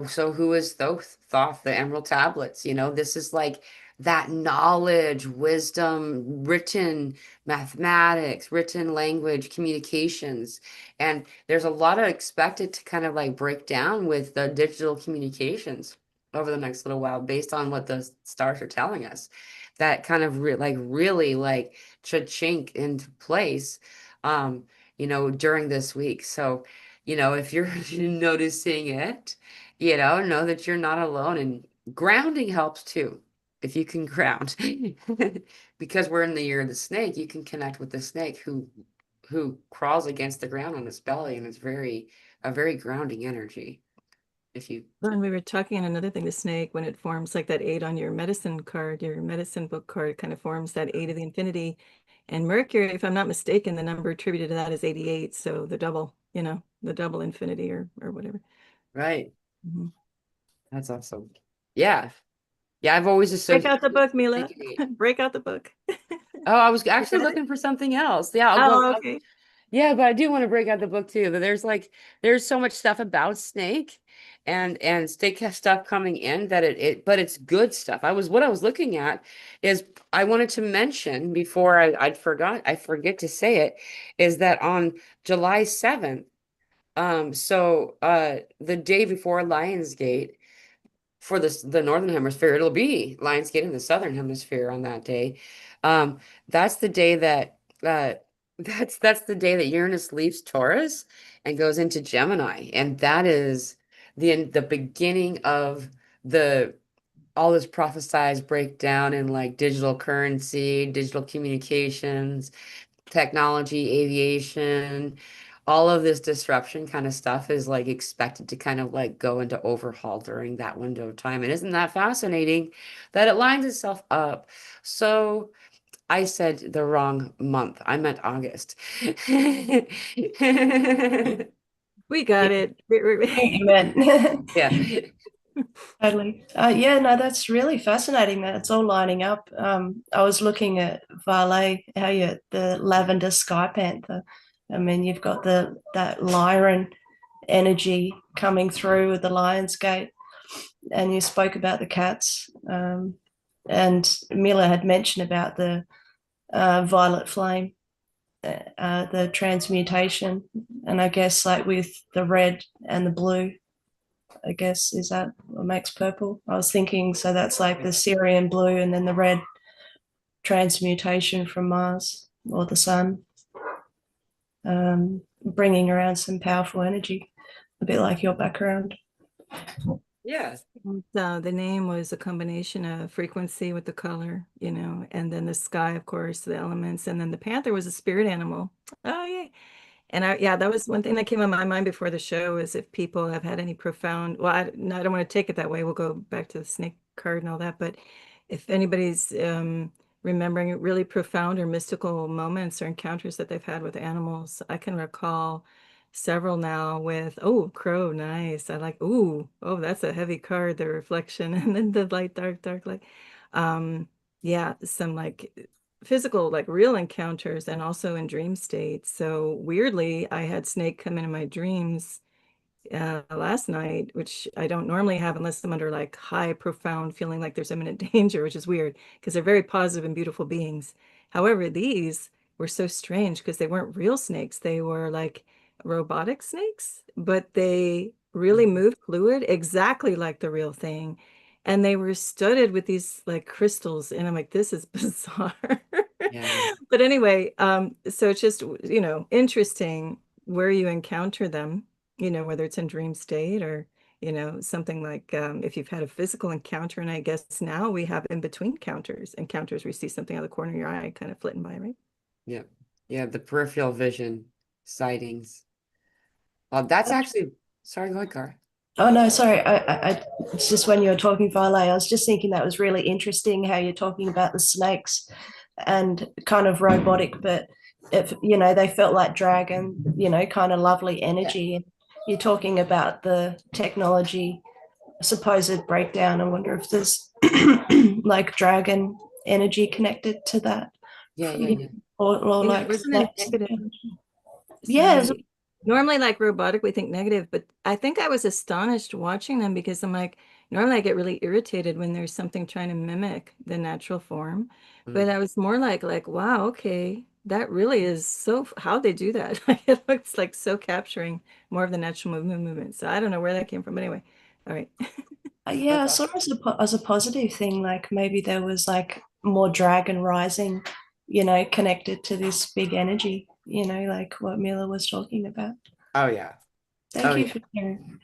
so who is Thoth, the Emerald Tablets? This is like that knowledge, wisdom, written mathematics, written language, communications. And there's a lot of expected to kind of like break down with the digital communications over the next little while based on what the stars are telling us. That kind of really like chink into place, during this week. So, if you're noticing it, know that you're not alone. And grounding helps too. If you can ground, because we're in the year of the snake, you can connect with the snake who crawls against the ground on its belly, and it's a very grounding energy. If you And we were talking on another thing, the snake, when it forms like that 8 on your medicine card, your medicine book card kind of forms that 8 of the infinity. And Mercury, if I'm not mistaken, the number attributed to that is 88. So the double infinity or whatever. right, Mhm. that's awesome. Yeah, yeah. I've always Break out the associated book, Mila. snake and eight. Break out the book. Oh, I was You actually got it? looking for something else. Yeah, I'll go. Oh, okay. Yeah, but I do want to break out the book too. But there's so much stuff about Snake and Snake has stuff coming in that but it's good stuff. What I was looking at is I wanted to mention before I forget to say it, is that on July 7th, the day before Lionsgate, for the Northern Hemisphere, it'll be Lionsgate in the Southern Hemisphere on that day. That's the day that uh, that's the day that Uranus leaves Taurus and goes into Gemini, and that is the beginning of the all this prophesized breakdown in like digital currency, digital communications, technology, aviation, all of this disruption kind of stuff is like expected to kind of like go into overhaul during that window of time. And isn't that fascinating that it lines itself up? So I said the wrong month. I meant August. We got it. You meant. Yeah. Totally. Yeah, no, that's really fascinating that it's all lining up. I was looking at Vale, how you the lavender sky panther. I mean, you've got that Lyran energy coming through with the Lion's Gate, and you spoke about the cats. And Mila had mentioned about the violet flame, the transmutation, and I guess like with the red and the blue, I guess, is that what makes purple? I was thinking, so that's like the Syrian blue and then the red transmutation from Mars or the sun, bringing around some powerful energy, a bit like your background. Yeah. The name was a combination of frequency with the color, and then the sky, of course, the elements, and then the panther was a spirit animal. Oh, yeah. And yeah, that was one thing that came on my mind before the show is if people have had any profound, well, no, I don't want to take it that way. We'll go back to the snake card and all that. But if anybody's remembering really profound or mystical moments or encounters that they've had with animals, I can recall several now with, oh, crow, nice. I like, ooh, oh, that's a heavy card, the reflection, and then the light, dark, dark light. Yeah, some like physical, like real encounters and also in dream states. So weirdly, I had snake come into my dreams last night, which I don't normally have unless I'm under like high, profound feeling like there's imminent danger, which is weird because they're very positive and beautiful beings. However, these were so strange because they weren't real snakes. They were like robotic snakes, but they really moved fluid exactly like the real thing. And they were studded with these like crystals. And I'm like, this is bizarre. Yeah. But anyway, so it's just, interesting where you encounter them, whether it's in dream state or, something like if you've had a physical encounter. And I guess now we have in between encounters where you see something out of the corner of your eye kind of flitting by, right? Yeah. Yeah. The peripheral vision sightings. That's actually, sorry, go ahead, Gar. Oh no, sorry. It's just when you were talking, Vale, I was just thinking that was really interesting how you're talking about the snakes and kind of robotic, but if they felt like dragon, kind of lovely Yeah. energy. And you're talking about the technology supposed breakdown. I wonder if there's like dragon energy connected to that, Yeah. Yeah. Yeah. or It like wasn't a that. negative. Yeah, Sorry. Normally, like robotic, we think negative, but I think I was astonished watching them because I'm like, normally I get really irritated when there's something trying to mimic the natural form. But Mm. I was more like, wow, okay, that really is so, how they do that. It looks like so capturing more of the natural movement. So I don't know where that came from. But anyway, all right. yeah, I That's saw awesome. it as a positive thing. Like maybe there was like more dragon rising, connected to this big energy. Like what Mila was talking about. Oh, yeah. Oh, Thank you yeah. for sharing.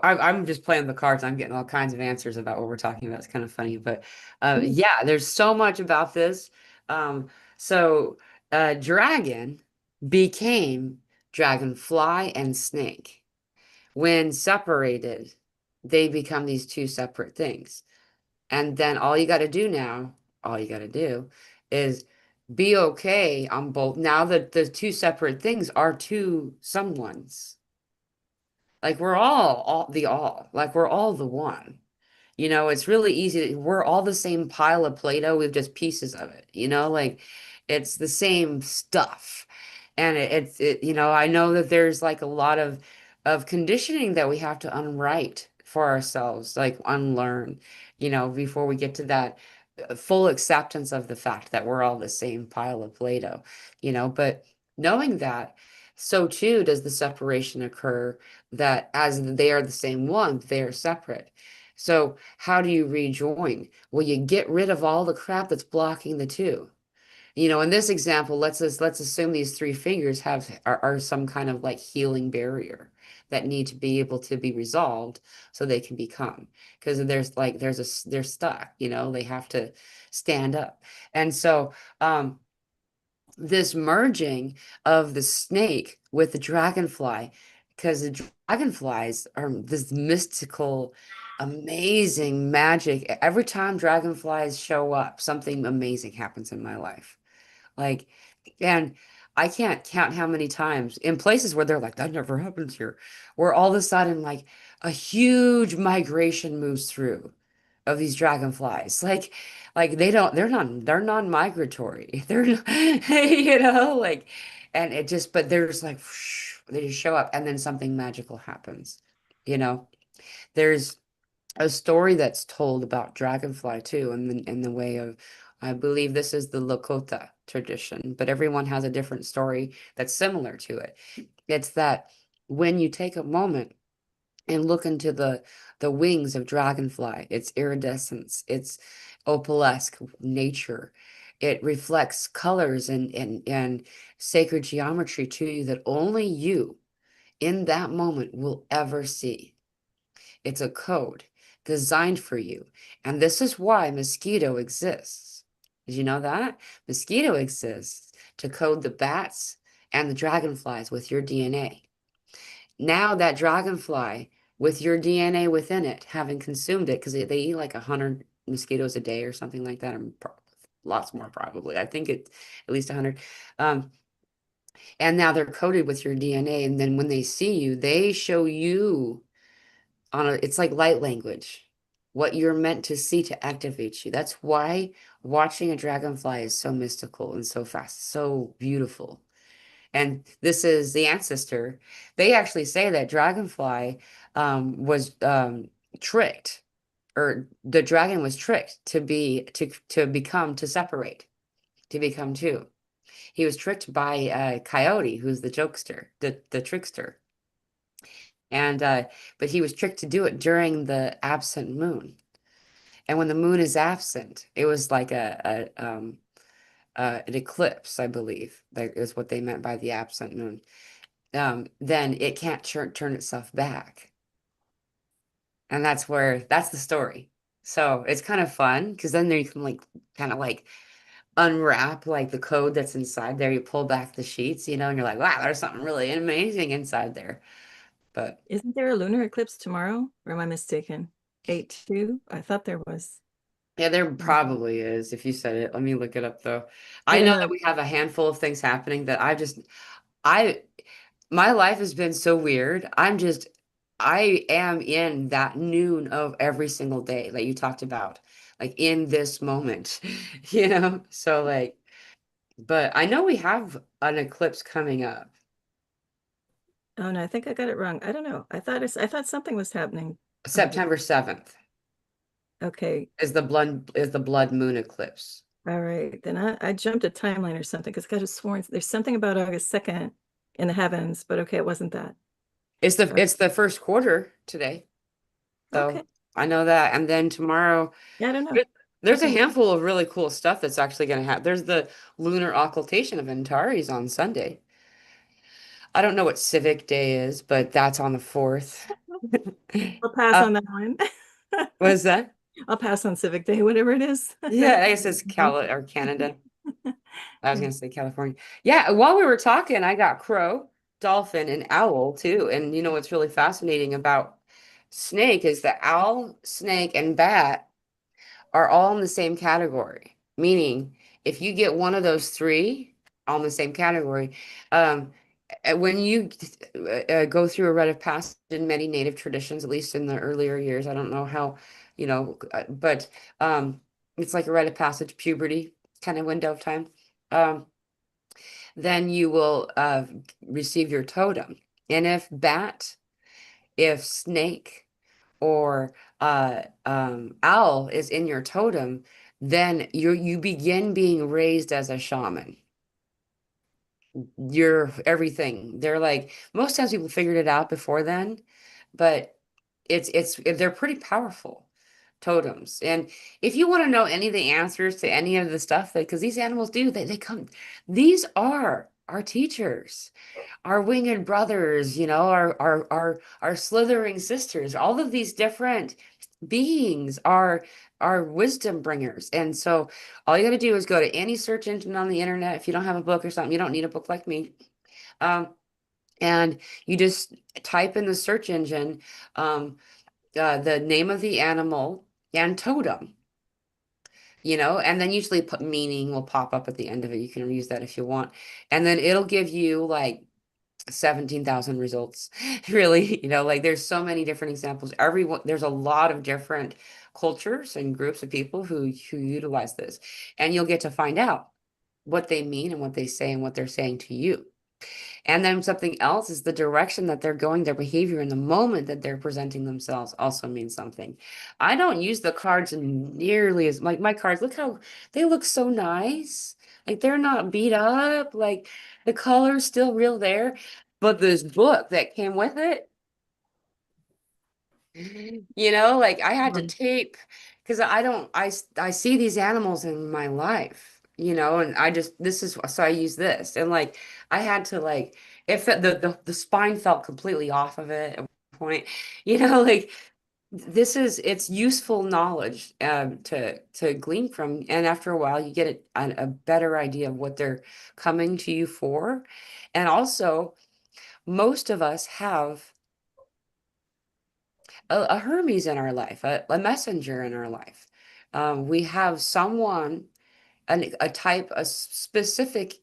I'm just playing the cards. I'm getting all kinds of answers about what we're talking about. It's kind of funny, but Mm. yeah, there's so much about this. Um, so dragon became dragonfly and snake. When separated, they become these two separate things. And then all you got to do is be okay on both. Now that the two separate things are two someones. Like we're all, like we're all the one. It's really easy. We're all the same pile of Play-Doh with just pieces of it, like it's the same stuff. And I know that there's like a lot of conditioning that we have to unwrite for ourselves, like unlearn, before we get to that full acceptance of the fact that we're all the same pile of Play-Doh, but knowing that, so too does the separation occur that as they are the same one, they are separate. So how do you rejoin? Well, you get rid of all the crap that's blocking the two. In this example, let's assume these three fingers are some kind of like healing barrier that need to be able to be resolved so they can become, because they're stuck, they have to stand up. And so this merging of the snake with the dragonfly, because the dragonflies are this mystical, amazing magic. Every time dragonflies show up, something amazing happens in my life. Like, and I can't count how many times in places where they're like, that never happens here, where all of a sudden, like, a huge migration moves through of these dragonflies. Like they're non-migratory. They're not, like, and it just, but they're just like, they just show up and then something magical happens. You know, there's a story that's told about dragonfly too, in the way of, I believe this is the Lakota tradition, but everyone has a different story that's similar to it. It's that when you take a moment and look into the wings of dragonfly, its iridescence, its opalesque nature, it reflects colors and sacred geometry to you that only you in that moment will ever see. It's a code designed for you. And this is why mosquito exists. Did you know that? Mosquito exists to code the bats and the dragonflies with your DNA. Now that dragonfly with your DNA within it, having consumed it, because they eat like 100 mosquitoes a day or something like that, or lots more probably. I think it's at least 100. Um, and now they're coated with your DNA. And then when they see you, they show you it's like light language, what you're meant to see to activate you. That's why watching a dragonfly is so mystical and so fast, so beautiful. And this is the ancestor. They actually say that dragonfly was tricked, or the dragon was tricked to separate, to become two. He was tricked by Coyote, who's the jokester, the trickster. And but he was tricked to do it during the absent moon. And when the moon is absent, it was like an eclipse, I believe. That is what they meant by the absent moon. Then it can't turn itself back. And that's the story. So it's kind of fun because then you can like kind of like unwrap like the code that's inside there. You pull back the sheets, and you're like, wow, there's something really amazing inside there. But Isn't there a lunar eclipse tomorrow? Or am I mistaken? 8/2? I thought there was. yeah, there probably is. If you said it, let me look it up though. I know that Yeah. we have a handful of things happening that I, my life has been so weird. I am in that noon of every single day that you talked about, like in this moment, So like, but I know we have an eclipse coming up, Oh no, I think I got it wrong. I don't know. I thought something was happening. September 7th Okay. is the blood moon eclipse. All right. Then I jumped a timeline or something because I could have sworn there's something about August 2nd in the heavens, but okay, it wasn't that. It's the first quarter today. So Okay. I know that. And then tomorrow, Yeah, I don't know. there- there's a Okay. handful of really cool stuff that's actually going to happen. There's the lunar occultation of Antares on Sunday. I don't know what Civic Day is, but that's on the 4th. I'll pass Uh, on that one. what is that? I'll pass on Civic Day, whatever it is. Yeah, I guess it's or Canada. I was going to say California. Yeah, while we were talking, I got crow, dolphin, and owl too. And what's really fascinating about snake is that owl, snake, and bat are all in the same category. Meaning, if you get one of those three all in the same category, um, when you go through a rite of passage in many native traditions, at least in the earlier years, I don't know how, but it's like a rite of passage, puberty kind of window of time. Um, then you will receive your totem. And if snake, or owl is in your totem, then you begin being raised as a shaman. You're everything. They're like, most times people figured it out before then, but they're pretty powerful totems. And if you want to know any of the answers to any of the stuff that, because these animals do, they come, these are our teachers, our winged brothers, our slithering sisters, all of these different beings are wisdom bringers. And so all you got to do is go to any search engine on the internet. If you don't have a book or something, you don't need a book like me. Um, and you just type in the search engine the name of the animal and totem, and then usually put meaning will pop up at the end of it. You can use that if you want. And then it'll give you like 17,000 results. Really, like there's so many different examples. There's a lot of different cultures and groups of people who utilize this. And you'll get to find out what they mean and what they say and what they're saying to you. And then something else is the direction that they're going, their behavior in the moment that they're presenting themselves also means something. I don't use the cards nearly as like my cards. Look how they look so nice. Like they're not beat up. Like the color's still real there. But this book that came with it, like I had to tape because I see these animals in my life, and this is so I use this and like I had to like if the spine felt completely off of it at one point, like it's useful knowledge to glean from, and after a while you get a better idea of what they're coming to you for. And also most of us have a Hermes in our life, a messenger in our life. We have someone, a type, a specific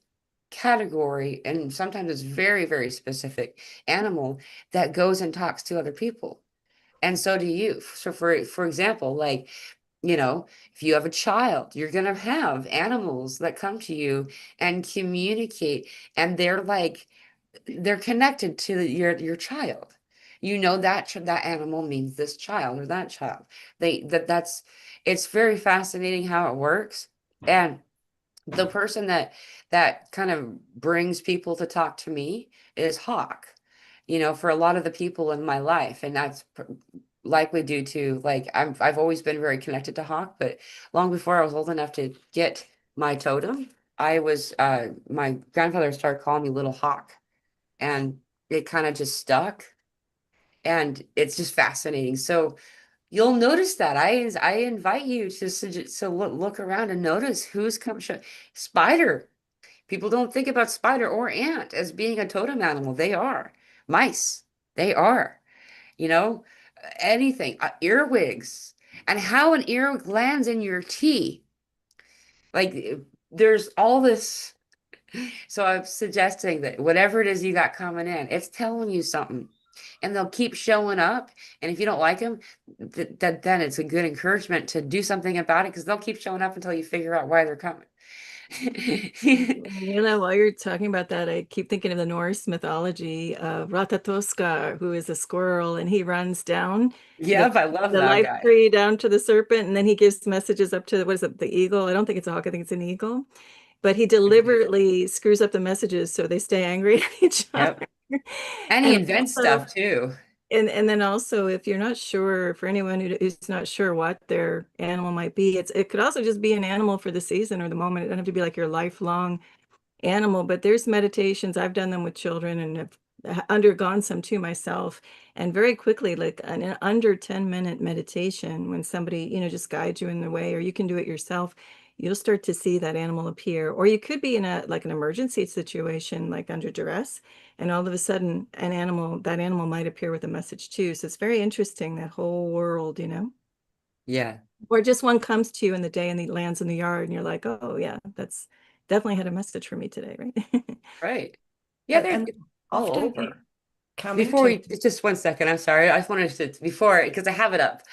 category, and sometimes it's very, very specific animal that goes and talks to other people. And so do you. So for example, like, if you have a child, you're gonna have animals that come to you and communicate, and they're connected to your child. That animal means this child or that child. That's it's very fascinating how it works. And the person that kind of brings people to talk to me is Hawk. For a lot of the people in my life, and that's likely due to like I've always been very connected to Hawk, but long before I was old enough to get my totem, my grandfather started calling me Little Hawk, and it kind of just stuck, and it's just fascinating. So you'll notice that I invite you to look around and notice who's come. Spider. People don't think about spider or ant as being a totem animal. They are. Mice. They are. You know, anything. Earwigs. And how an earwig lands in your tea. Like there's all this. So I'm suggesting that whatever it is you got coming in, it's telling you something. And they'll keep showing up. And if you don't like them, then it's a good encouragement to do something about it, because they'll keep showing up until you figure out why they're coming. While you're talking about that, I keep thinking of the Norse mythology of Ratatoskar, who is a squirrel, and he runs down the Yep, I love the that life guy. tree down to the serpent, and then he gives messages up to what is it, the eagle? I don't think it's a hawk, I think it's an eagle. But he deliberately screws up the messages so they stay angry at each other. Yep. And he And invents also, stuff too. and then also, if you're not sure, for anyone who's not sure what their animal might be, it could also just be an animal for the season or the moment. It doesn't have to be like your lifelong animal, but there's meditations. I've done them with children and have undergone some too myself. And very quickly, like an under 10-minute meditation, when somebody, just guides you in the way, or you can do it yourself, you'll start to see that animal appear. Or you could be in like an emergency situation, like under duress, and all of a sudden that animal might appear with a message too. So it's very interesting, that whole world. Yeah. Or just one comes to you in the day and it lands in the yard and you're like, oh yeah, that's definitely had a message for me today, right? Right. Yeah, they're And all often over. coming Before to, we, just one second, I'm sorry. I just wanted to, before, because I have it up.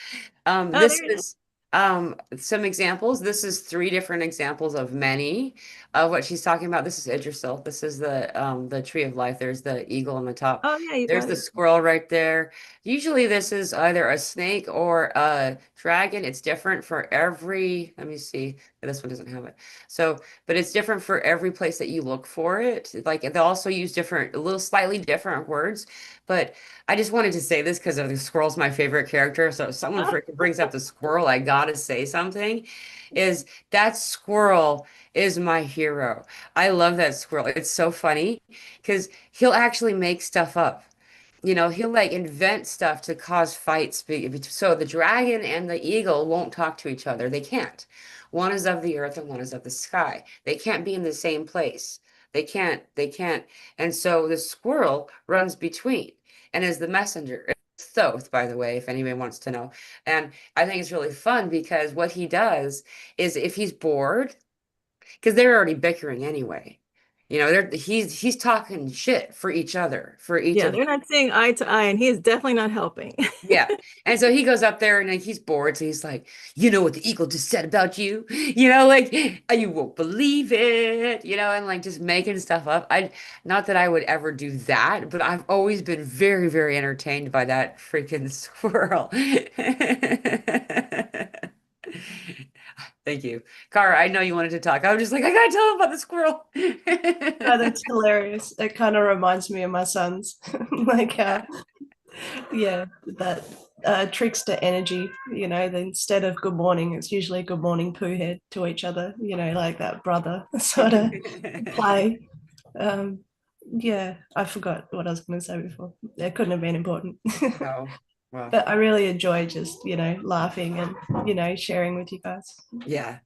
Oh, This there it is. is some examples. This is three different examples of many of what she's talking about. This is Yggdrasil. This is the tree of life. There's the eagle on the top. Oh yeah, you There's got the it. squirrel right there. Usually this is either a snake or a dragon. It's different for every, let me see. This one doesn't have it. So, but it's different for every place that you look for it. Like they also use different, a little slightly different words. But I just wanted to say this because the squirrel's my favorite character. So if someone Oh, freaking brings up the squirrel, I gotta say something. Is that squirrel is my hero. I love that squirrel. It's so funny because he'll actually make stuff up. He'll like invent stuff to cause fights. So the dragon and the eagle won't talk to each other. They can't. One is of the earth and one is of the sky. They can't be in the same place. They can't. And so the squirrel runs between and is the messenger. It's Thoth, by the way, if anybody wants to know. And I think it's really fun because what he does is if he's bored, because they're already bickering anyway. He's talking shit for each other, for each Yeah, of they're not seeing eye to eye, and he is definitely not helping. yeah. And so he goes up there and like, he's bored. So he's like, you know what the eagle just said about you? Like you won't believe it, and like just making stuff up. Not that I would ever do that, but I've always been very, very entertained by that freaking squirrel. Thank you. Cara, I know you wanted to talk. I was just like, I gotta tell him about the squirrel. Oh, that's hilarious. It kind of reminds me of my sons. Like yeah, that trickster energy, instead of good morning, it's usually good morning poo head to each other, like that brother sort of play. Um, yeah, I forgot what I was going to say before. It couldn't have been important. Oh, well, But I really enjoy just, laughing and, sharing with you guys. yeah.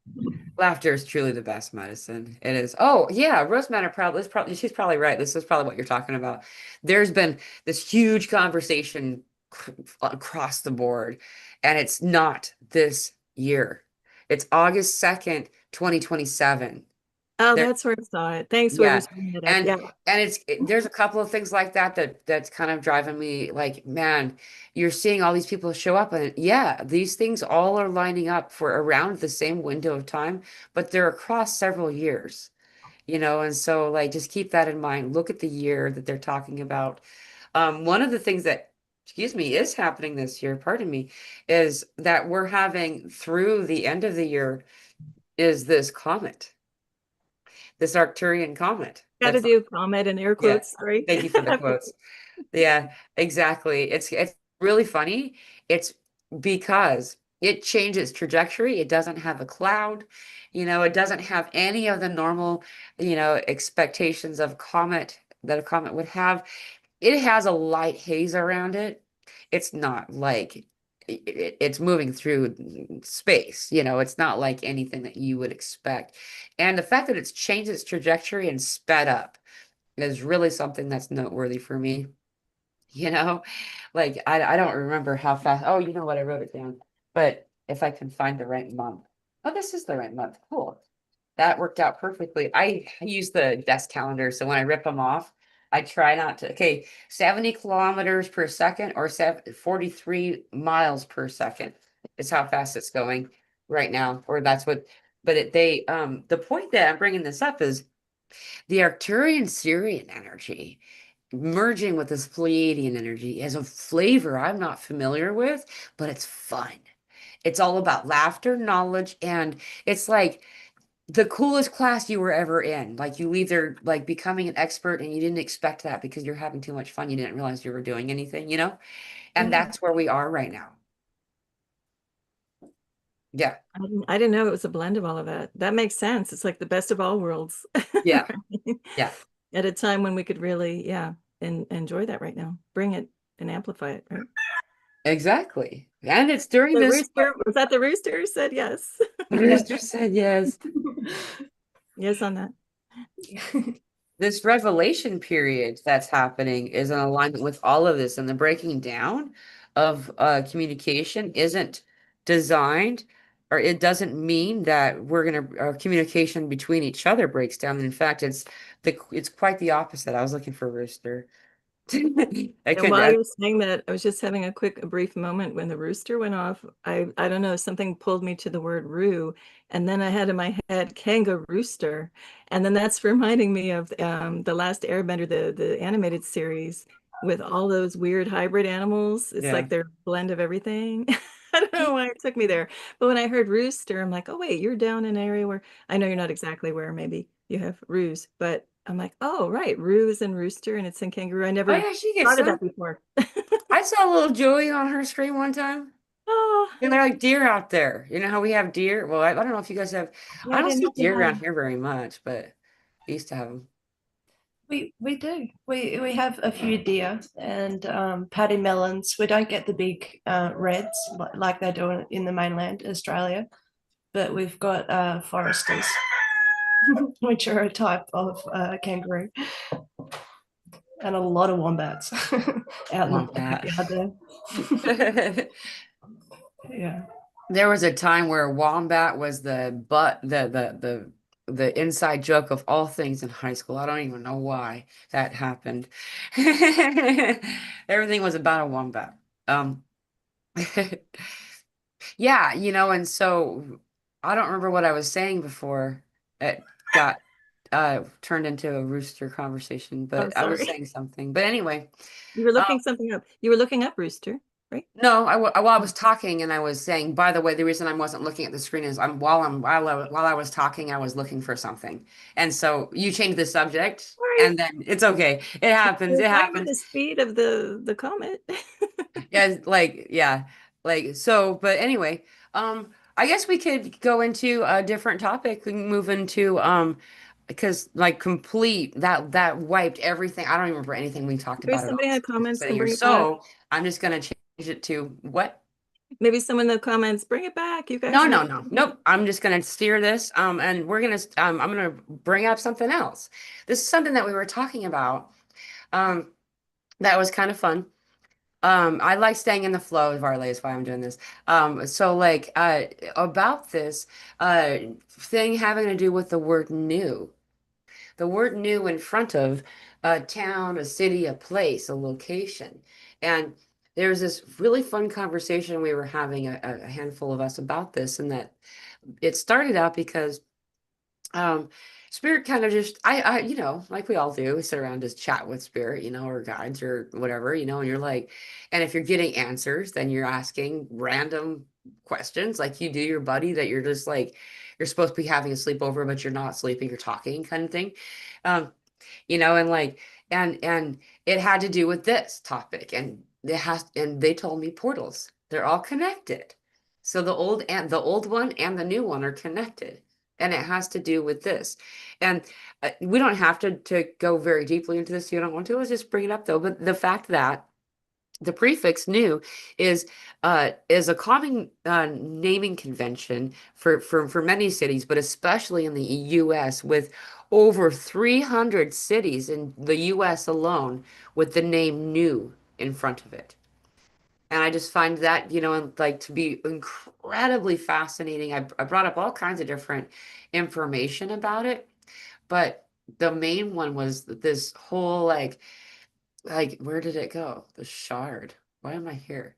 Laughter is truly the best medicine. It is. Oh, yeah, Rose Matter she's probably right. This is probably what you're talking about. There's been this huge conversation across the board, and it's not this year. It's August 2nd, 2027. Oh, There, that's where I saw it. Thanks, yeah. whoever's bringing it up. And Yeah. there's a couple of things like that's kind of driving me like, man, you're seeing all these people show up and yeah, these things all are lining up for around the same window of time, but they're across several years, and so like just keep that in mind. Look at the year that they're talking about. One of the things that, excuse me, is happening this year, pardon me, is that we're having through the end of the year is this comet, this Arcturian comet. Got to That's do comment and air yeah. quotes. Sorry. Thank you for the quotes. Yeah, exactly. It's really funny. It's because it changes trajectory. It doesn't have a cloud. It doesn't have any of the normal, expectations of comet that a comet would have. It has a light haze around it. It's not like it's moving through space. It's not like anything that you would expect. And the fact that it's changed its trajectory and sped up is really something that's noteworthy for me. You know, like I don't remember how fast. Oh, you know what? I wrote it down. But if I can find the right month. Oh, this is the right month. Cool. That worked out perfectly. I use the desk calendar, so when I rip them off, I try not to. Okay, 70 kilometers per second or 43 miles per second is how fast it's going right now. Or that's what. But the point that I'm bringing this up is the Arcturian Syrian energy merging with this Pleiadian energy has a flavor I'm not familiar with, but it's fun. It's all about laughter, knowledge, and it's like the coolest class you were ever in. Like you leave there like becoming an expert and you didn't expect that because you're having too much fun. You didn't realize you were doing anything? And Mhm. that's where we are right now. Yeah. I didn't know it was a blend of all of that. That makes sense. It's like the best of all worlds. Yeah. Right? Yeah. At a time when we could really, yeah, enjoy that right now. Bring it and amplify it, right? Exactly. And it's during The this rooster, was that the rooster who said yes? Yeah. Rooster said yes. Yes on that. This revelation period that's happening is in alignment with all of this, and the breaking down of communication isn't designed, or it doesn't mean that we're gonna our communication between each other breaks down. In fact, it's quite the opposite. I was looking for rooster. I And couldn't while you were saying that, I was just having a brief moment when the rooster went off. I don't know, something pulled me to the word roo, and then I had in my head kangaroo rooster, and then that's reminding me of the Last Airbender, the animated series with all those weird hybrid animals. It's yeah. like they're a blend of everything. I don't know why it took me there, but when I heard rooster, I'm like, oh wait, you're down in an area where I know you're not exactly where maybe you have roos, but I'm like, oh right, roo is in rooster and it's in kangaroo. I Oh never yeah, she gets thought of some. that before. I saw a little Joey on her screen one time. Oh, And they're like deer out there. You know how we have deer? Well, I don't know if you guys have. yeah, I I don't didn't see know they deer had around 'em. here very much, but I used to have them. We do. We have a few deer and paddy melons. We don't get the big reds like they do in the mainland Australia, but we've got foresters, which are a type of kangaroo, and a lot of wombats out in the Wombat. backyard there. Yeah. There was a time where wombat was the inside joke of all things in high school. I don't even know why that happened. Everything was about a wombat. Um, yeah, and so I don't remember what I was saying before it got turned into a rooster conversation, Oh, but I was sorry. saying something. But anyway, You were um, looking something up. You were looking up rooster, right? no, while I was talking and I was saying, by the way, the reason I wasn't looking at the screen is while I was talking, I was looking for something. And so you changed the subject Right. and then it's okay. It happens. We're It going with happens. the speed of the comet. Yeah, so, but anyway, I guess we could go into a different topic. We can move into because like complete that wiped everything. I don't even remember anything we talked Maybe about at somebody in all the comments sitting can here. bring it back. So I'm just gonna change it to what? Maybe someone in the comments, bring it back. You guys No, know. no, no, nope. I'm just gonna steer this, and I'm gonna bring up something else. This is something that we were talking about, um, that was kind of fun. I like staying in the flow of Varley is why I'm doing this. So like, about this, thing having to do with the word new in front of a town, a city, a place, a location. And there was this really fun conversation we were having, a handful of us about this, and that it started out because um spirit kind of just like we all do, we sit around just chat with spirit, or guides or whatever, and you're like, and if you're getting answers, then you're asking random questions like you do your buddy that you're just like you're supposed to be having a sleepover but you're not sleeping, you're talking kind of thing. um and like and it had to do with this topic, and they told me portals, they're all connected. So the old one and the new one are connected, and it has to do with this. And we don't have to go very deeply into this, you don't want to, let's just bring it up though. But the fact that the prefix new is a common naming convention for many cities, but especially in the US, with over 300 cities in the US alone with the name new in front of it. And I just find that, like to be incredibly fascinating. I brought up all kinds of different information about it, but the main one was this whole like where did it go? The shard. Why am I here?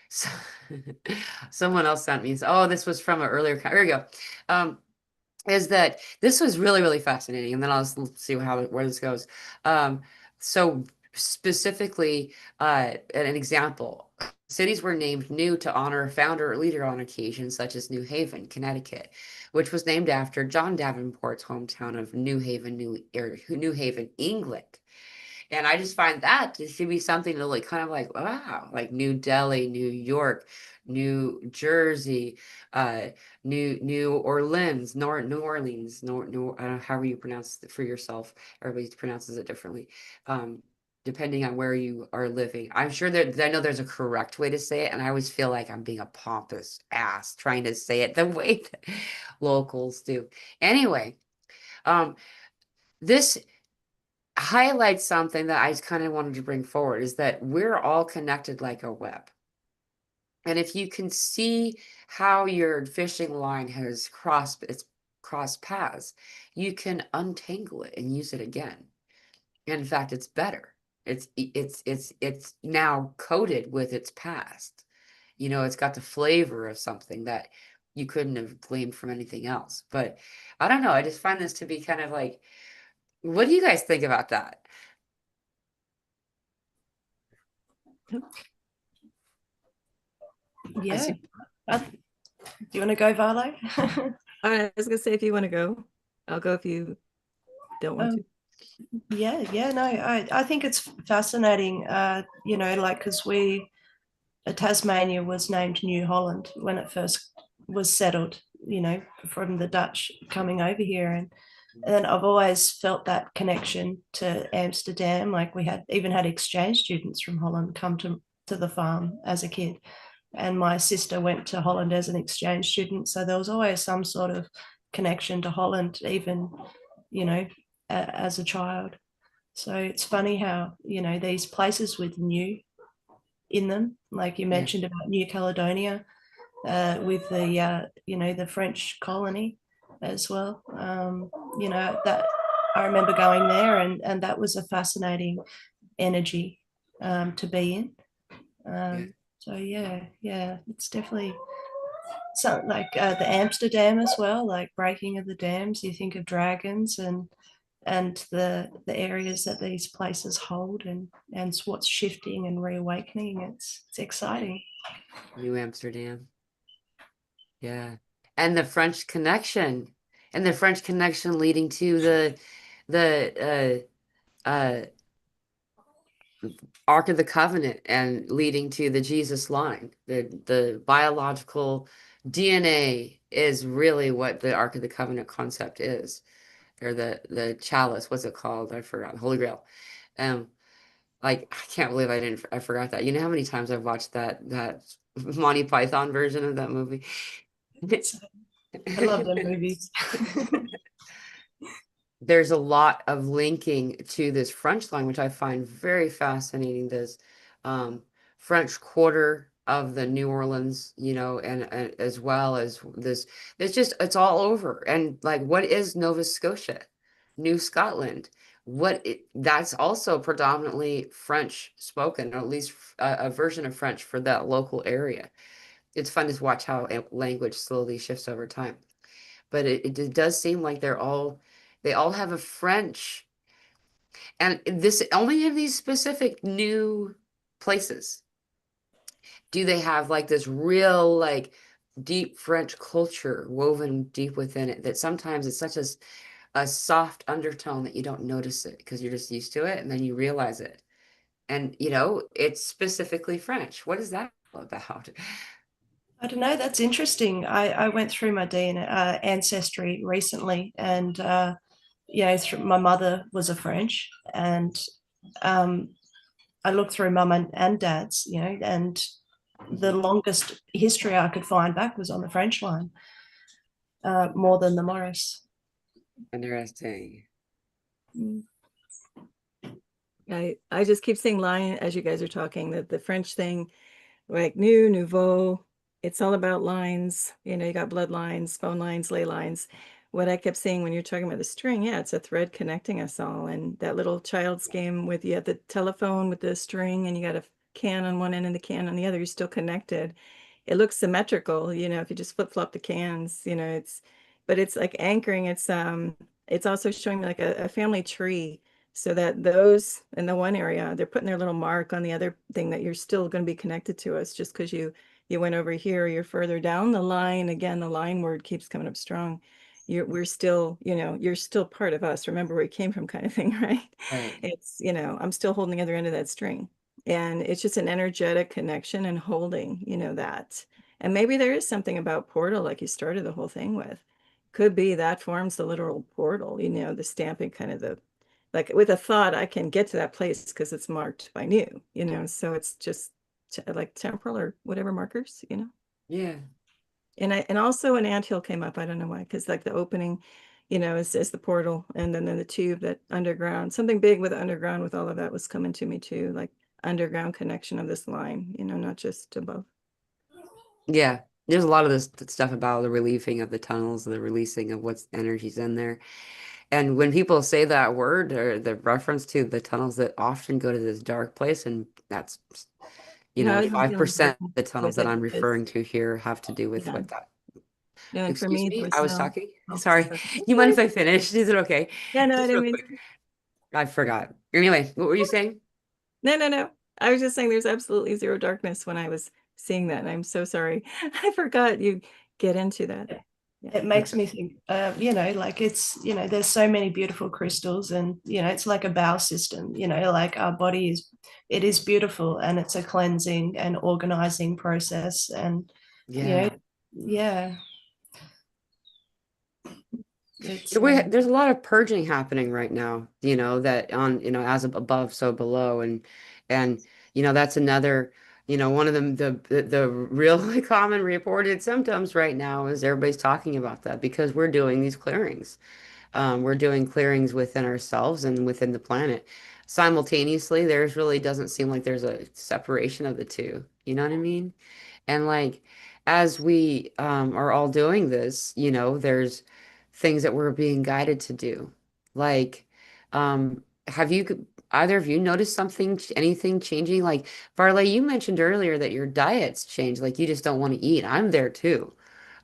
So, someone else sent me. Oh, this was from an earlier. Here we go. Um, is that this was really, really fascinating, and then I'll see where this goes. So specifically, an example: cities were named new to honor a founder or leader on occasions, such as New Haven, Connecticut, which was named after John Davenport's hometown of New Haven, England. And I just find that to be something to like kind of like, wow, like New Delhi, New York, New Jersey, uh, New Orleans, New Orleans, I don't know, however you pronounce it for yourself. Everybody pronounces it differently. Depending on where you are living. I'm sure that I know there's a correct way to say it, and I always feel like I'm being a pompous ass trying to say it the way that locals do. Anyway, um, this highlights something that I kind of wanted to bring forward, is that we're all connected like a web. And if you can see how your fishing line has crossed paths, you can untangle it and use it again. And in fact, it's better. It's now coated with its past. It's got the flavor of something that you couldn't have gleaned from anything else. But I don't know. I just find this to be kind of like, what do you guys think about that? I Yeah. see. Do you want to go, Varlo? I was gonna say, if you want to go, I'll go if you don't want um, to. yeah, no, I think it's fascinating, like because Tasmania was named New Holland when it first was settled, from the Dutch coming over here. And And I've always felt that connection to Amsterdam. Like we had even had exchange students from Holland come to the farm as a kid. And my sister went to Holland as an exchange student. So there was always some sort of connection to Holland, even, you know, as a child. So it's funny how, you know, these places with new in them, like you Yeah. mentioned about New Caledonia, with the, you know, the French colony as well. You know, that I remember going there, and that was a fascinating energy to be in. Yeah. So yeah, it's definitely something like the Amsterdam as well, like breaking of the dams. You think of dragons and the areas that these places hold, and what's shifting and reawakening. It's exciting. New Amsterdam. Yeah. And the French Connection. And the French Connection leading to the Ark of the Covenant and leading to the Jesus line. The biological DNA is really what the Ark of the Covenant concept is. Or the chalice, what's it called? I forgot. Holy Grail. Um, like I can't believe I forgot that. You know how many times I've watched that Monty Python version of that movie? So, I love them movies. There's a lot of linking to this French line, which I find very fascinating. This um, French Quarter of the New Orleans, you know, and as well as this, it's all over. And like, what is Nova Scotia, New Scotland? That's also predominantly French spoken, or at least a version of French for that local area. It's fun to watch how language slowly shifts over time, but it does seem like they all have a French, and this only in these specific new places do they have like this real like deep French culture woven deep within it, that sometimes it's such a soft undertone that you don't notice it because you're just used to it, and then you realize it. And you know, it's specifically French. What is that all about? I don't know. That's interesting. I went through my DNA ancestry recently, and you know, my mother was a French, and um, I looked through mum and dad's, you know, and the longest history I could find back was on the French line, more than the Morris. Interesting. Mm. I just keep saying line as you guys are talking, that the French thing, like nouveau, it's all about lines. You know, you got bloodlines, phone lines, ley lines. What I kept saying when you're talking about the string, yeah, it's a thread connecting us all. And that little child's game with you have the telephone with the string, and you got a can on one end and the can on the other, you're still connected. It looks symmetrical, you know, if you just flip-flop the cans, you know, but it's like anchoring. It's also showing me like a family tree, so that those in the one area, they're putting their little mark on the other thing, that you're still going to be connected to us just because you went over here, you're further down the line. Again, the line word keeps coming up strong. We're still, you know, you're still part of us. Remember where you came from, kind of thing, right? Right. It's, you know, I'm still holding the other end of that string. And it's just an energetic connection and holding, you know, that. And maybe there is something about portal, like you started the whole thing with. Could be that forms the literal portal, you know, the stamping, kind of the, like with a thought, I can get to that place because it's marked by new, you know, so it's just like temporal or whatever markers, you know. Yeah. And also an anthill came up. I don't know why, because like the opening, you know, is the portal, and then the tube, that underground, something big with underground, with all of that was coming to me too, like underground connection of this line, you know, not just above. Yeah, there's a lot of this stuff about the relieving of the tunnels, the releasing of what's energies in there. And when people say that word, or the reference to the tunnels that often go to this dark place, and that's, you No, know, I don't deal with 5% of the tunnels with that it I'm because, referring to here have to do with yeah, what that. no, and for Excuse me, there me, was I was no, talking. oh, Sorry. sorry. You mind if I finish? Is it okay? Yeah, no, I Just didn't real mean quick. to. I forgot. Anyway, what were you saying? No. I was just saying there's absolutely zero darkness when I was seeing that. And I'm so sorry. I forgot you get into that. Yeah. It makes me think, you know, like it's, you know, there's so many beautiful crystals, and, you know, it's like a bow system, you know, like our body it is beautiful, and it's a cleansing and organizing process. And, you know, Yeah. yeah. It's There's a lot of purging happening right now, that on, as above, so below. And, that's another, one of the really common reported symptoms right now is everybody's talking about that because we're doing these clearings. We're doing clearings within ourselves and within the planet. Simultaneously, there's really doesn't seem like there's a separation of the two. You know what I mean? And like as we are all doing this, there's things that we're being guided to do. Like, have you either of you noticed something, anything changing? Like, Farley, you mentioned earlier that your diet's changed, like you just don't want to eat. I'm there too.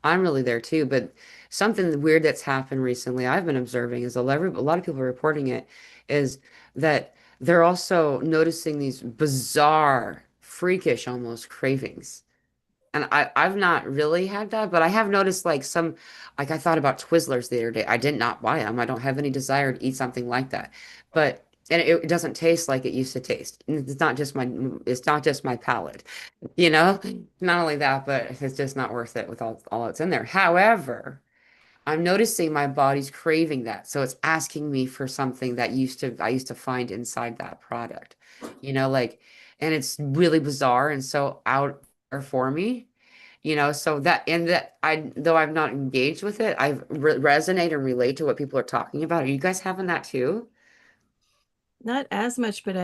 I'm really there too, but something weird that's happened recently, I've been observing is a lot of people are reporting it, is that they're also noticing these bizarre, freakish almost cravings. And I've not really had that, but I have noticed like I thought about Twizzlers the other day. I did not buy them. I don't have any desire to eat something like that. But and it doesn't taste like it used to taste. And it's not just my palate, you know? Not only that, but it's just not worth it with all that's in there. However, I'm noticing my body's craving that. So it's asking me for something that I used to find inside that product. Like, and it's really bizarre and so out there for me. So that though I've not engaged with it, I've resonate and relate to what people are talking about. Are you guys having that too? Not as much, but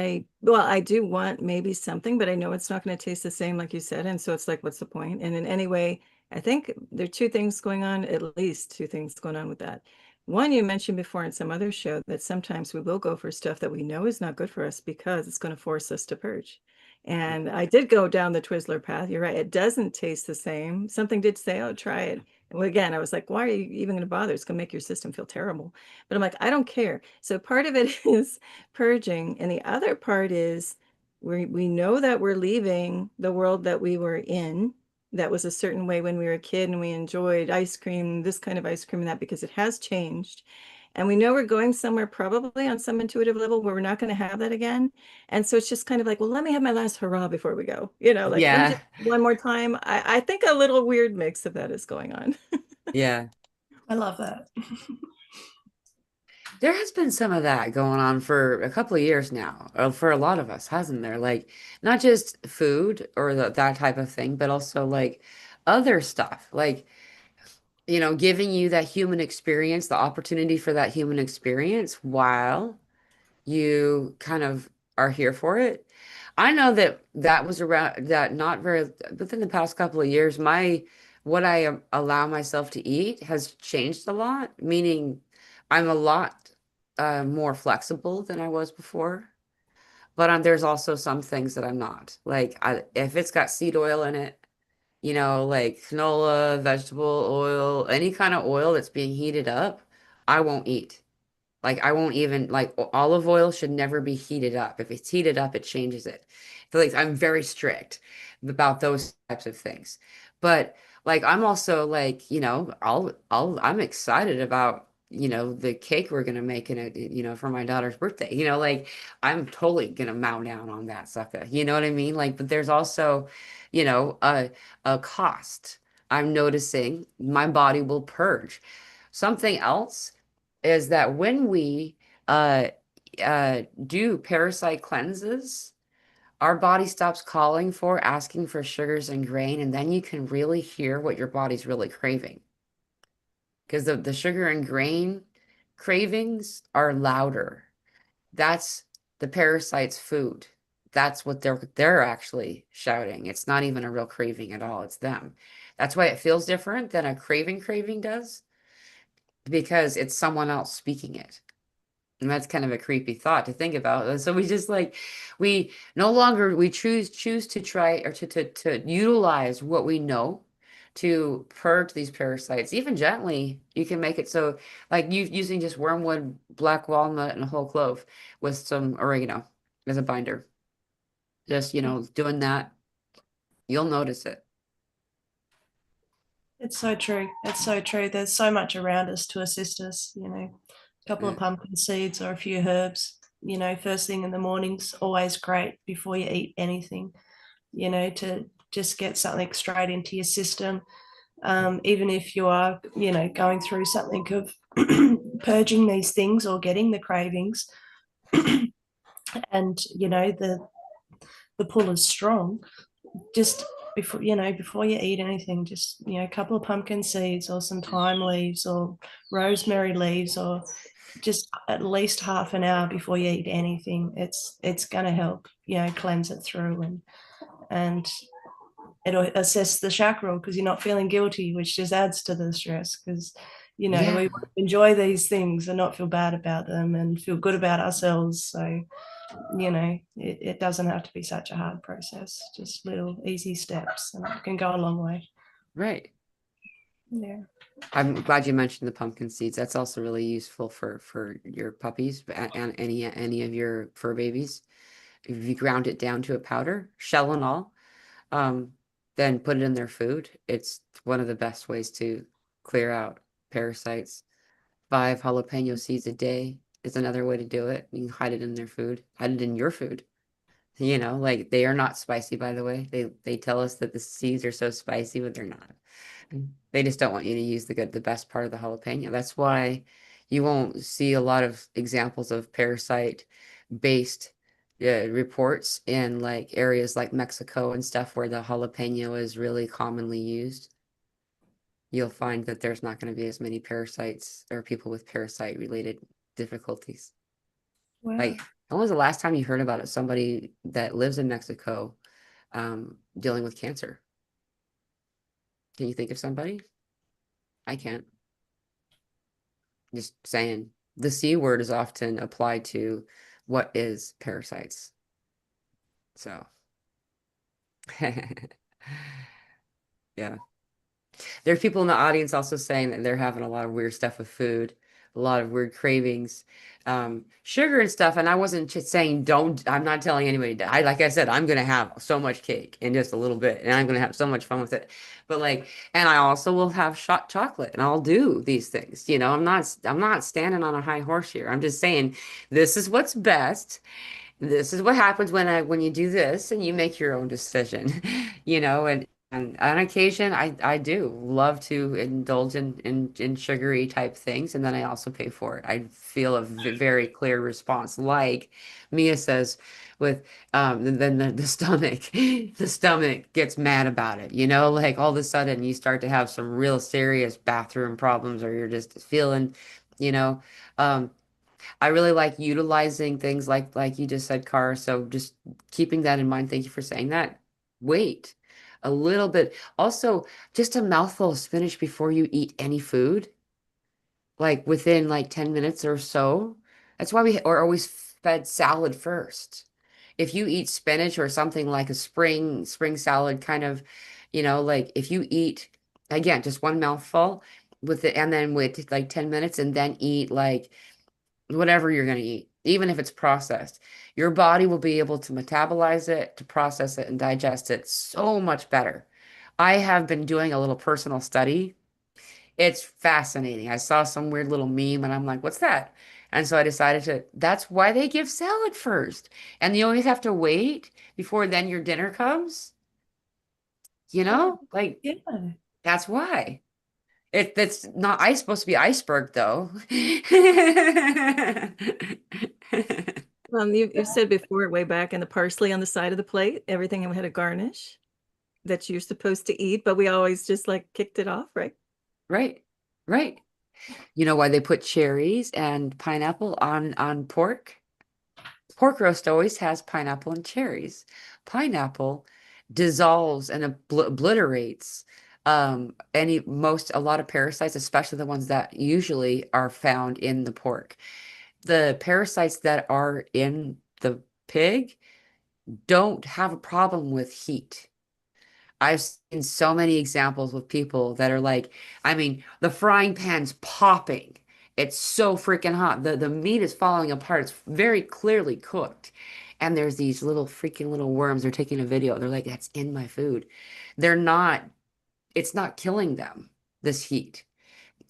well, I do want maybe something, but I know it's not going to taste the same, like you said. And so it's like, what's the point? And in any way, I think there are two things going on, at least two things going on with that. One, you mentioned before in some other show that sometimes we will go for stuff that we know is not good for us because it's going to force us to purge. And I did go down the Twizzler path. You're right. It doesn't taste the same. Something did say, oh, try it. And again, I was like, why are you even going to bother? It's going to make your system feel terrible. But I'm like, I don't care. So part of it is purging. And the other part is we know that we're leaving the world that we were in. That was a certain way when we were a kid and we enjoyed ice cream, this kind of ice cream and that because it has changed. And we know we're going somewhere probably on some intuitive level where we're not going to have that again. And so it's just kind of like, well, let me have my last hurrah before we go. Like let me Yeah. just one more time. I think a little weird mix of that is going on. Yeah. I love that. There has been some of that going on for a couple of years now, for a lot of us, hasn't there? Like not just food or that type of thing, but also like other stuff. Like, giving you that human experience, the opportunity for that human experience while you kind of are here for it. I know that was around that not very within the past couple of years, what I allow myself to eat has changed a lot, meaning I'm a lot more flexible than I was before. But there's also some things that I'm not. Like if it's got seed oil in it, like canola, vegetable oil, any kind of oil that's being heated up, I won't eat. Like I won't even like olive oil should never be heated up. If it's heated up, it changes it. So like I'm very strict about those types of things. But like I'm also like, I'm excited about, the cake we're gonna make in it, for my daughter's birthday. Like I'm totally gonna mow down on that sucker. You know what I mean? Like, but there's also, you know, a a cost. I'm noticing my body will purge. Something else is that when we uh, do parasite cleanses, our body stops calling for, asking for sugars and grain, and then you can really hear what your body's really craving. Because the sugar and grain cravings are louder. That's the parasite's food. That's what they're actually shouting. It's not even a real craving at all. It's them. That's why it feels different than a craving does, because it's someone else speaking it. And that's kind of a creepy thought to think about. And so we just like we no longer we choose to try or to utilize what we know to purge these parasites. Even gently, you can make it so like you using just wormwood, black walnut, and a whole clove with some oregano as a binder. Just, doing that, you'll notice it. It's so true. It's so true. There's so much around us to assist us, a couple of Yeah. pumpkin seeds or a few herbs, first thing in the morning's always great before you eat anything, to just get something straight into your system. Even if you are, going through something of purging these things or getting the cravings. And the pull is strong. Just before you eat anything, just a couple of pumpkin seeds or some thyme leaves or rosemary leaves, or just at least half an hour before you eat anything. It's going to help cleanse it through, and it'll assess the chakra because you're not feeling guilty, which just adds to the stress, because Yeah. we enjoy these things and not feel bad about them and feel good about ourselves. So it doesn't have to be such a hard process, just little easy steps, and it can go a long way. Right. Yeah. I'm glad you mentioned the pumpkin seeds. That's also really useful for your puppies and any of your fur babies. If you ground it down to a powder, shell and all, um, then put it in their food. It's one of the best ways to clear out parasites. 5 jalapeno seeds a day is another way to do it. You can hide it in their food, hide it in your food. Like they are not spicy, by the way. They tell us that the seeds are so spicy, but they're not. They just don't want you to use the best part of the jalapeno. That's why you won't see a lot of examples of parasite based reports in like areas like Mexico and stuff where the jalapeno is really commonly used. You'll find that there's not going to be as many parasites or people with parasite related difficulties. Wow. Like, when was the last time you heard about it? Somebody that lives in Mexico dealing with cancer. Can you think of somebody? I can't. Just saying. The C word is often applied to what is parasites. So, yeah. There's people in the audience also saying that they're having a lot of weird stuff with food, a lot of weird cravings, sugar and stuff. And I wasn't just saying don't, I'm not telling anybody that. Like I said, I'm gonna have so much cake in just a little bit, and I'm gonna have so much fun with it. But like, and I also will have shot chocolate, and I'll do these things. I'm not standing on a high horse here. I'm just saying this is what's best. This is what happens when you do this and you make your own decision, and on occasion I do love to indulge in sugary type things, and then I also pay for it. I feel a very clear response, like Mia says, with then the stomach the stomach gets mad about it, like all of a sudden you start to have some real serious bathroom problems, or you're just feeling, you know um I really like utilizing things like you just said, Car. So just keeping that in mind. Thank you for saying that. Wait a little bit. Also, just a mouthful of spinach before you eat any food, like within like 10 minutes or so. That's why we are always fed salad first. If you eat spinach or something like a spring salad kind of, like if you eat again just one mouthful with it and then wait like 10 minutes and then eat like whatever you're going to eat, even if it's processed, your body will be able to metabolize it, to process it, and digest it so much better. I have been doing a little personal study. It's fascinating. I saw some weird little meme and I'm like, what's that? And so I decided that's why they give salad first. And you always have to wait before then your dinner comes, Oh, like yeah. that's why. That's not ice supposed to be iceberg though. You've said before, way back, in the parsley on the side of the plate, everything had a garnish that you're supposed to eat, but we always just like kicked it off, right? Right, right. You know why they put cherries and pineapple on pork? Pork roast always has pineapple and cherries. Pineapple dissolves and obliterates a lot of parasites, especially the ones that usually are found in the pork. The parasites that are in the pig don't have a problem with heat. I've seen so many examples with people that are like, I mean, the frying pan's popping. It's so freaking hot. The meat is falling apart. It's very clearly cooked. And there's these little freaking little worms. They're taking a video. They're like, that's in my food. They're not, it's not killing them, this heat.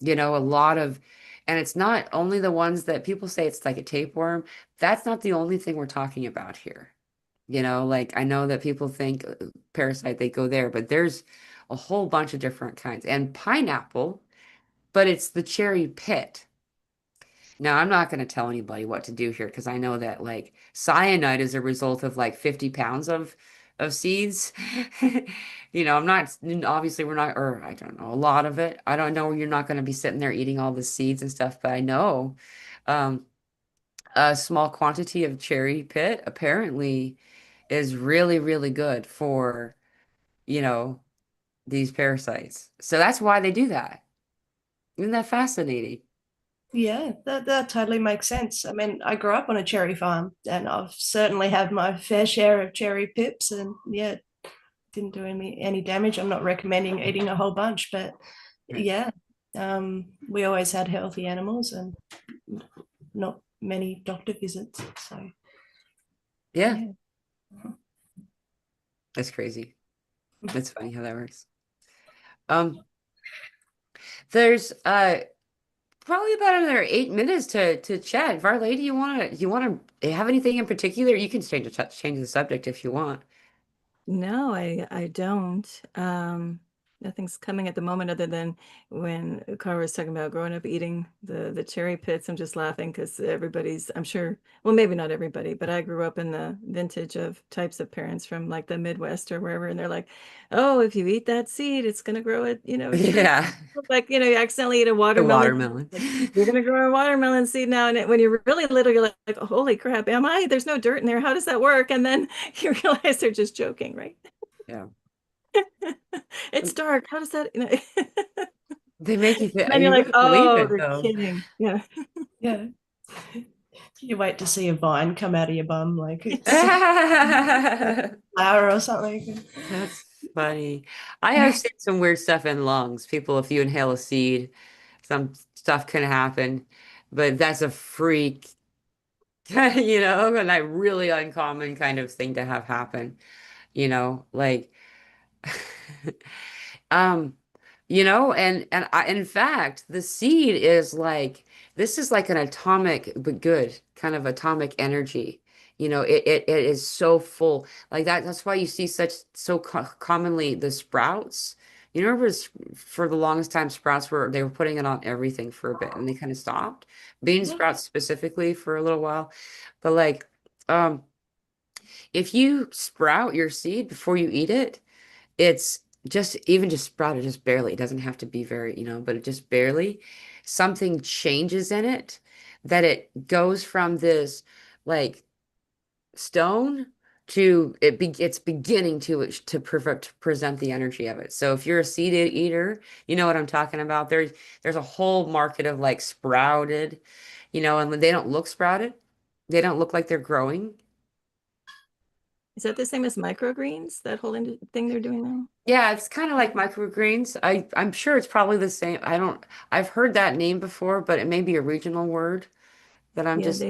A lot of, and it's not only the ones that people say it's like a tapeworm. That's not the only thing we're talking about here. Like I know that people think parasite, they go there, but there's a whole bunch of different kinds. And pineapple, but it's the cherry pit. Now, I'm not going to tell anybody what to do here because I know that like cyanide is a result of like 50 pounds of seeds. I'm not obviously we're not, or I don't know, a lot of it. I don't know. You're not going to be sitting there eating all the seeds and stuff, but I know um, a small quantity of cherry pit apparently is really, really good for, you know, these parasites. So that's why they do that. Isn't that fascinating? Yeah, that totally makes sense. I mean, I grew up on a cherry farm and I've certainly had my fair share of cherry pips and yeah, didn't do any damage. I'm not recommending eating a whole bunch, but Right. yeah, we always had healthy animals and not many doctor visits. So Yeah, yeah. that's crazy. That's funny how that works. Um, there's probably about another 8 minutes to chat. Varley, do you wanna have anything in particular? You can change the subject if you want. No, I don't. Nothing's coming at the moment other than when Cara was talking about growing up eating the cherry pits. I'm just laughing because I'm sure, well, maybe not everybody, but I grew up in the vintage of types of parents from like the Midwest or wherever, and they're like, "Oh, if you eat that seed, it's gonna grow it, a tree." Yeah, Like, you actually eat a the watermelon. watermelon. Like, you're gonna grow a watermelon seed now, and when you're really little, you're like, "Holy crap, am I? There's no dirt in there. How does that work?" And then you realize they're just joking, right? Yeah. It's dark. How does that, They make you think And then you you're like, wouldn't believe oh, it they're though. kidding. Yeah. Yeah. You wait to see a vine come out of your bum like it's flower or something. That's funny. I have seen some weird stuff in lungs. People, if you inhale a seed, some stuff can happen, but that's a freak, and a really uncommon kind of thing to have happen, like, um, in fact, the seed is like, this is like an atomic, but good kind of atomic energy. It is so full like that. That's why you see commonly the sprouts. You remember for the longest time, sprouts they were putting it on everything for a bit and they kind of stopped. Bean sprouts specifically for a little while. But like, um, if you sprout your seed before you eat it, it's just sprouted just barely. It doesn't have to be very, but it just barely. Something changes in it that it goes from this like stone to it's beginning to present the energy of it. So if you're a seed eater, you know what I'm talking about. There's a whole market of like sprouted, and when they don't look sprouted, they don't look like they're growing. Is that the same as microgreens, that whole thing they're doing now? Yeah, it's kind of like microgreens. I'm sure it's probably the same. I've heard that name before, but it may be a regional word that I'm Yeah, just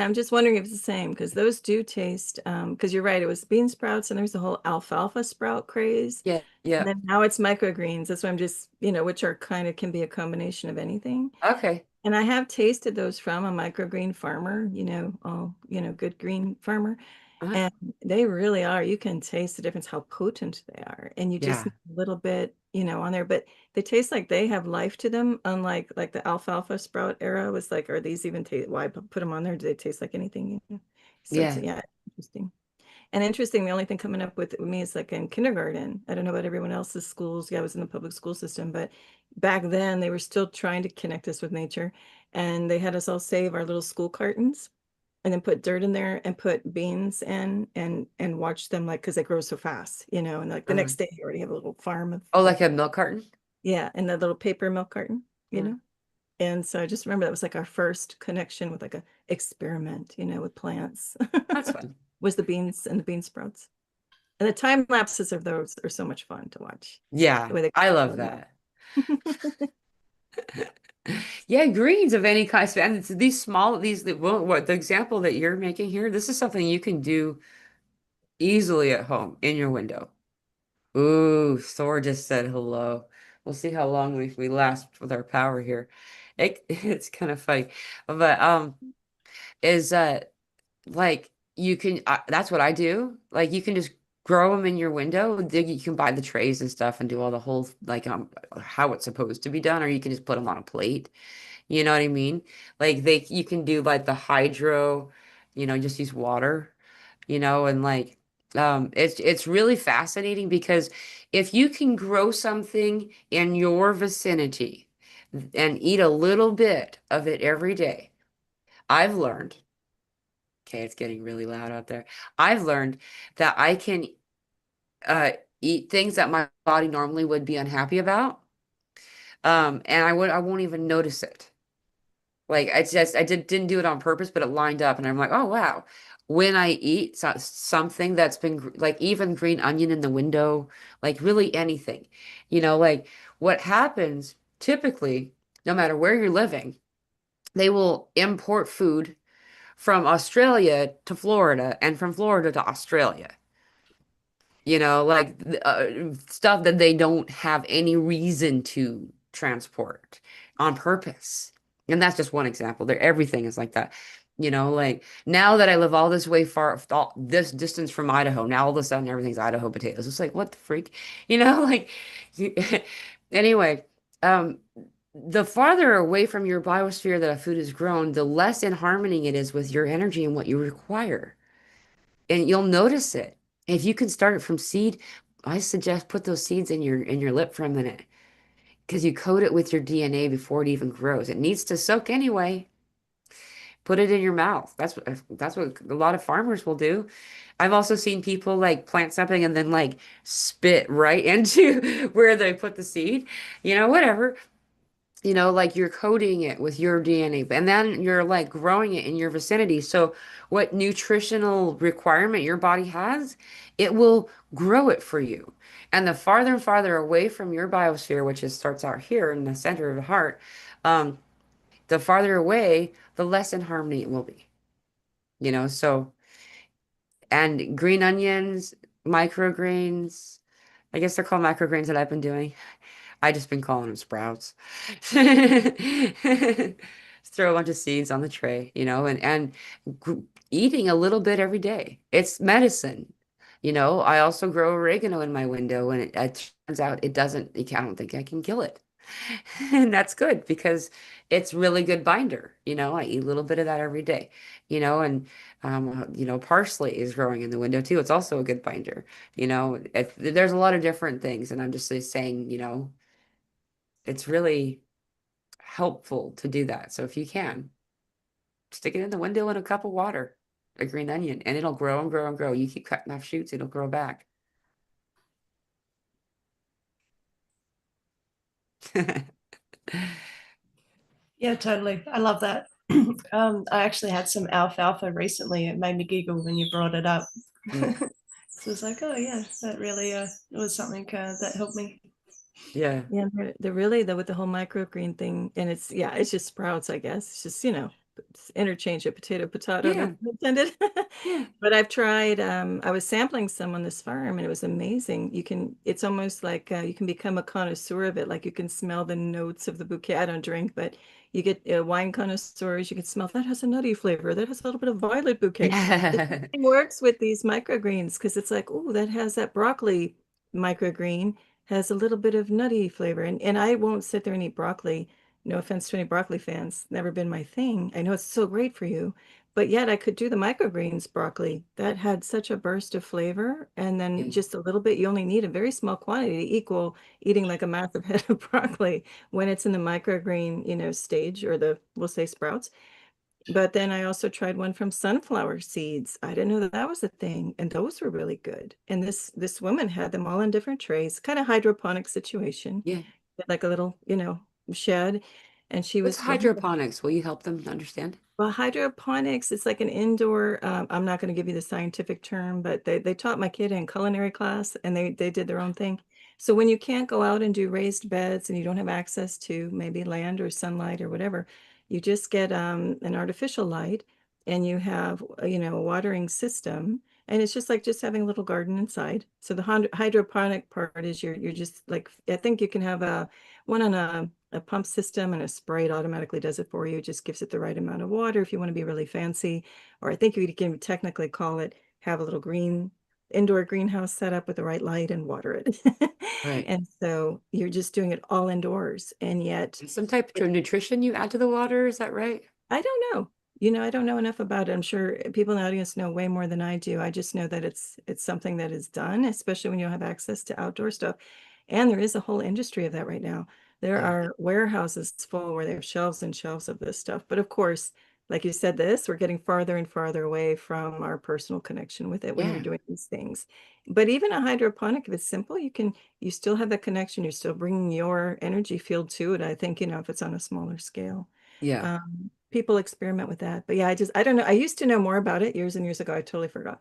I'm just wondering if it's the same because those do taste, because you're right, it was bean sprouts and there's the whole alfalfa sprout craze. yeah, And yeah. then now it's microgreens. That's why I'm just, which are kind of can be a combination of anything. Okay. And I have tasted those from a microgreen farmer, good green farmer. Uh, And they really are. You can taste the difference, how potent they are. And you just yeah. need a little bit, on there, but they taste like they have life to them, unlike like the alfalfa sprout era was like, are these even taste, why put them on there? Do they taste like anything? So it's, Yeah. yeah, interesting. And interesting, the only thing coming up with me is like in kindergarten. I don't know about everyone else's schools. Yeah, I was in the public school system, but back then they were still trying to connect us with nature. And they had us all save our little school cartons and then put dirt in there and put beans in and watch them like because they grow so fast, and like the Uh, next day you already have a little farm oh, of like a milk carton? yeah, and the little paper milk carton, you Uh, know. And so I just remember that was like our first connection with like a experiment, with plants that's fun. was the beans and the bean sprouts. And the time lapses of those are so much fun to watch. The Yeah, way they I love grow. that. Yeah, greens of any kind. And it's these small, what the example that you're making here, this is something you can do easily at home in your window. Ooh, Thor just said hello. We'll see how long we last with our power here. It's kind of funny. But is like you can that's what I do. Like you can just grow them in your window. You can buy the trays and stuff and do all the whole like how it's supposed to be done, or you can just put them on a plate You know what I mean? Like you can do like the hydro, just use water, and like it's really fascinating because if you can grow something in your vicinity and eat a little bit of it every day, I've learned, okay, it's getting really loud out there. I've learned that I can uh eat things that my body normally would be unhappy about. And I won't even notice it. Like I didn't do it on purpose, but it lined up, and I'm like, oh wow. When I eat something that's been like even green onion in the window, like really anything, like what happens typically, no matter where you're living, they will import food from Australia to Florida and from Florida to Australia. Like stuff that they don't have any reason to transport on purpose. And that's just one example. There, everything is like that. Like now that I live all this way far, all this distance from Idaho, now all of a sudden everything's Idaho potatoes. It's like, what the freak? Like, anyway, um, the farther away from your biosphere that a food is grown, the less in harmony it is with your energy and what you require, and you'll notice it. If you can start it from seed, I suggest put those seeds in your lip for a minute because you coat it with your DNA before it even grows. It needs to soak anyway. Put it in your mouth. That's what a lot of farmers will do. I've also seen people like plant something and then like spit right into where they put the seed. Whatever. Like you're coating it with your DNA, and then you're like growing it in your vicinity. So, what nutritional requirement your body has, it will grow it for you. And the farther and farther away from your biosphere, which is starts out here in the center of the heart, um, the farther away, the less in harmony it will be. So, and green onions, microgreens, I guess they're called microgreens that I've been doing. I just been calling them sprouts. Just throw a bunch of seeds on the tray, and eating a little bit every day. It's medicine. I also grow oregano in my window, and it turns out it doesn't, I don't think I can kill it. And that's good because it's really good binder. I eat a little bit of that every day, and parsley is growing in the window too. It's also a good binder. There's a lot of different things, and I'm just saying, it's really helpful to do that. So if you can, stick it in the window in a cup of water, a green onion, and it'll grow and grow and grow. You keep cutting off shoots, it'll grow back. Yeah, totally. I love that. I actually had some alfalfa recently. It made me giggle when you brought it up. Mm. So it's like, oh yeah, that really it was something that helped me. Yeah. Yeah, they're really with the whole microgreen thing, and it's just sprouts, I guess. It's just, it's interchange of potato, no Yeah. pun intended. Yeah. But I've tried, I was sampling some on this farm and it was amazing. It's almost like you can become a connoisseur of it. Like you can smell the notes of the bouquet. I don't drink, but you get wine connoisseurs, you can smell that has a nutty flavor. That has a little bit of violet bouquet. The same thing works with these microgreens because it's like, oh, that has that broccoli microgreen has a little bit of nutty flavor. And I won't sit there and eat broccoli. No offense to any broccoli fans, never been my thing. I know it's so great for you, but yet I could do the microgreens broccoli. That had such a burst of flavor. And then just a little bit, you only need a very small quantity to equal eating like a massive head of broccoli when it's in the microgreen, stage, or we'll say sprouts. But then I also tried one from sunflower seeds. I didn't know that that was a thing, and those were really good. And this woman had them all in different trays, kind of hydroponic situation, Yeah. like a little, shed. And she What's was growing them. hydroponics? Will you help them understand? Well, hydroponics, it's like an indoor, I'm not going to give you the scientific term, but they taught my kid in culinary class and they did their own thing. So when you can't go out and do raised beds and you don't have access to maybe land or sunlight or whatever, you just get an artificial light and you have, a watering system. And it's just like just having a little garden inside. So the hydroponic part is you're just like, I think you can have one on a pump system and a spray. It automatically does it for you. It just gives it the right amount of water if you want to be really fancy. Or I think you can technically call it have a little indoor greenhouse set up with the right light and water it. Right. And so you're just doing it all indoors. And yet, And some type it, of nutrition you add to the water, is that right? I don't know. I don't know enough about it. I'm sure people in the audience know way more than I do. I just know that it's something that is done, especially when you have access to outdoor stuff. And there is a whole industry of that right now. There Yeah. are warehouses full where they have shelves and shelves of this stuff. But of course, like you said, we're getting farther and farther away from our personal connection with it when you're Yeah. doing these things. But even a hydroponic, if it's simple, you still have that connection. You're still bringing your energy field to it. I think, if it's on a smaller scale. Yeah. People experiment with that. But yeah, I don't know. I used to know more about it years and years ago. I totally forgot.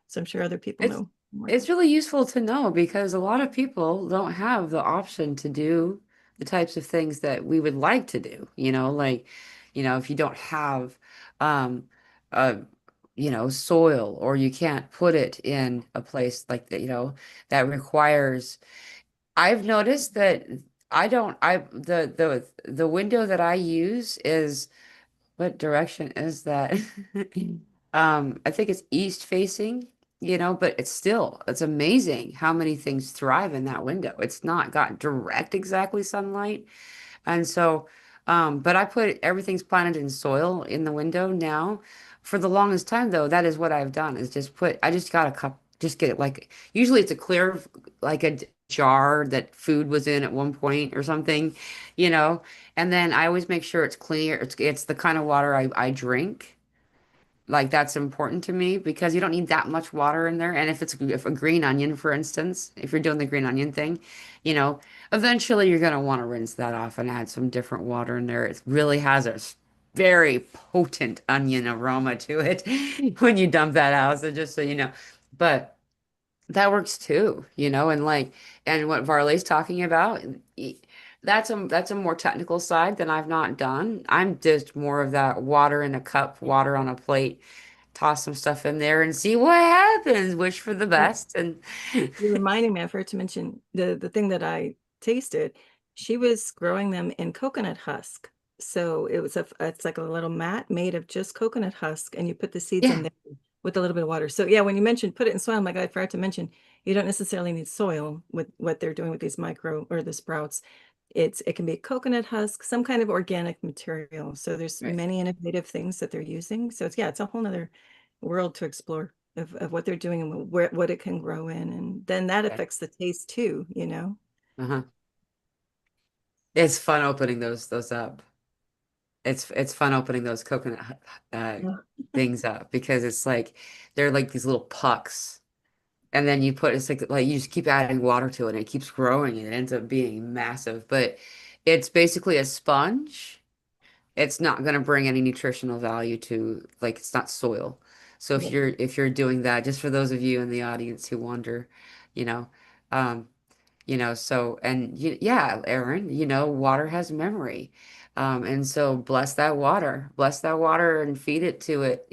So I'm sure other people It's know more about it's really useful to know because a lot of people don't have the option to do the types of things that we would like to do, like, if you don't have um a soil, or you can't put it in a place like that, that requires. I've noticed that I don't I the window that I use is, what direction is that? I think it's east facing, but it's amazing how many things thrive in that window. It's not got direct exactly sunlight. And so, but I put everything's planted in soil in the window now. For the longest time, though, that is what I've done, is I just got a cup, just get it, like, usually it's a clear, like a jar that food was in at one point or something, you know, and then I always make sure it's clear. It's the kind of water I drink. Like, that's important to me because you don't need that much water in there. And if a green onion, for instance, if you're doing the green onion thing, you know, eventually you're gonna want to rinse that off and add some different water in there. It really has a very potent onion aroma to it when you dump that out. So just so you know, but that works too, and like, and what Varley's talking about, that's a more technical side than I've not done. I'm just more of that water in a cup, water on a plate, toss some stuff in there and see what happens. Wish for the it. best. And You're reminding me, I forgot to mention the thing that I tasted. She was growing them in coconut husk. So it's like a little mat made of just coconut husk, and you put the seeds in yeah, there with a little bit of water. So yeah, when you mentioned put it in soil, I'm like, I forgot to mention you don't necessarily need soil with what they're doing with these micro or the sprouts. It can be coconut husk, some kind of organic material. So there's right. many innovative things that they're using. So it's a whole nother world to explore of what they're doing and what it can grow in. And then that Right. affects the taste too. Uh-huh. It's fun opening those up. It's fun opening those coconut Yeah. things up because it's like they're like these little pucks. And then it's like you just keep adding water to it and it keeps growing and it ends up being massive. But it's basically a sponge. It's not going to bring any nutritional value to, like, it's not soil. So if Yeah. you're doing that, just for those of you in the audience who wonder, you know, um, so, and yeah, Aaron, water has memory. And so bless that water and feed it to it,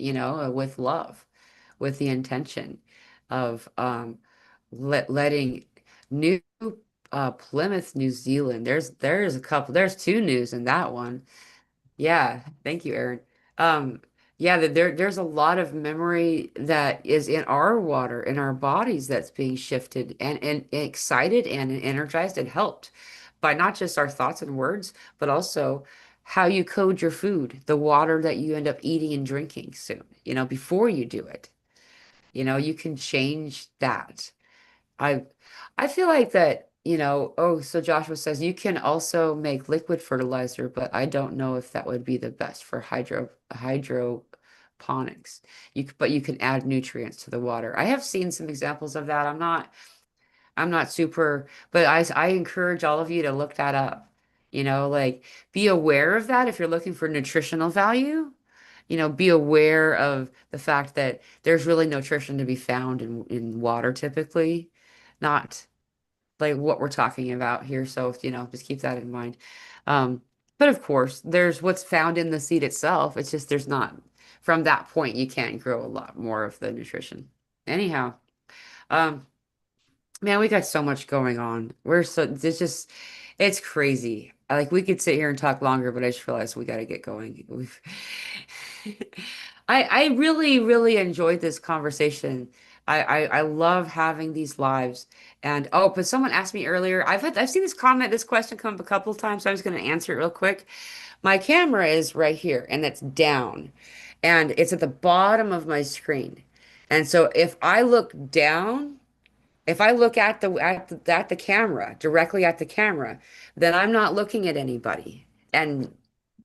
with love, with the intention of letting New Plymouth, New Zealand. There's two news in that one. Yeah, thank you, Aaron. Um, yeah, there's a lot of memory that is in our water, in our bodies, that's being shifted and excited and energized and helped by not just our thoughts and words, but also how you code your food, the water that you end up eating and drinking soon, before you do it. You can change that. I I feel like that, so Joshua says you can also make liquid fertilizer, but I don't know if that would be the best for hydroponics. But you can add nutrients to the water. I have seen some examples of that. I'm not super, but I encourage all of you to look that up. Like, be aware of that if you're looking for nutritional value. Be aware of the fact that there's really no nutrition to be found in water typically, not like what we're talking about here. So, just keep that in mind. Um, but of course, there's what's found in the seed itself. It's just there's not, from that point, you can't grow a lot more of the nutrition. Anyhow, um, man, we got so much going on. It's crazy. Like, we could sit here and talk longer, but I just realized we got to get going. I really, really enjoyed this conversation. I love having these lives. And oh, but someone asked me earlier. I've seen this question come up a couple of times, so I'm just going to answer it real quick. My camera is right here, and it's down, and it's at the bottom of my screen. And so if I look down, if I look at the camera, directly at the camera, then I'm not looking at anybody. And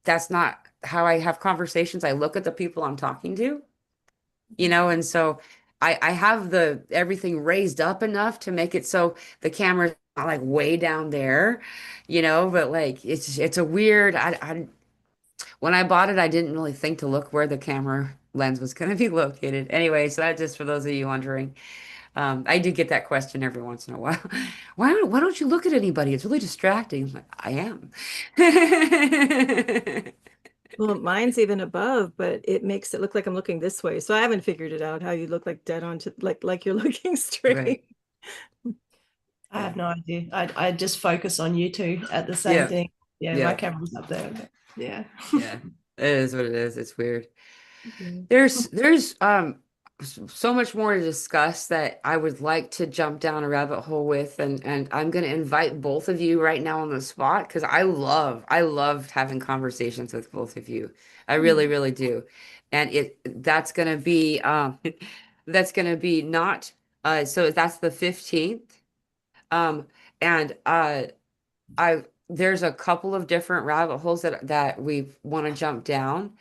that's not how I have conversations. I look at the people I'm talking to, and so I have the everything raised up enough to make it so the camera's not like way down there, but like it's a weird I when I bought it, I didn't really think to look where the camera lens was going to be located. Anyway, so that's just for those of you wondering. I do get that question every once in a while. Why don't you look at anybody? It's really distracting. I'm like, I am. Well, mine's even above, but it makes it look like I'm looking this way. So I haven't figured it out how you look like dead on to like you're looking Right. straight. I Yeah. have no idea. I just focus on you two at the same Yeah. thing. Yeah, my Yeah. camera's up there. Yeah. Yeah. It is what it is. It's weird. Yeah. There's so much more to discuss that I would like to jump down a rabbit hole with, and I'm going to invite both of you right now on the spot because I love having conversations with both of you. I really, really do. And that's going to be that's going to be not so that's the 15th. Um and I there's a couple of different rabbit holes that we want to jump down,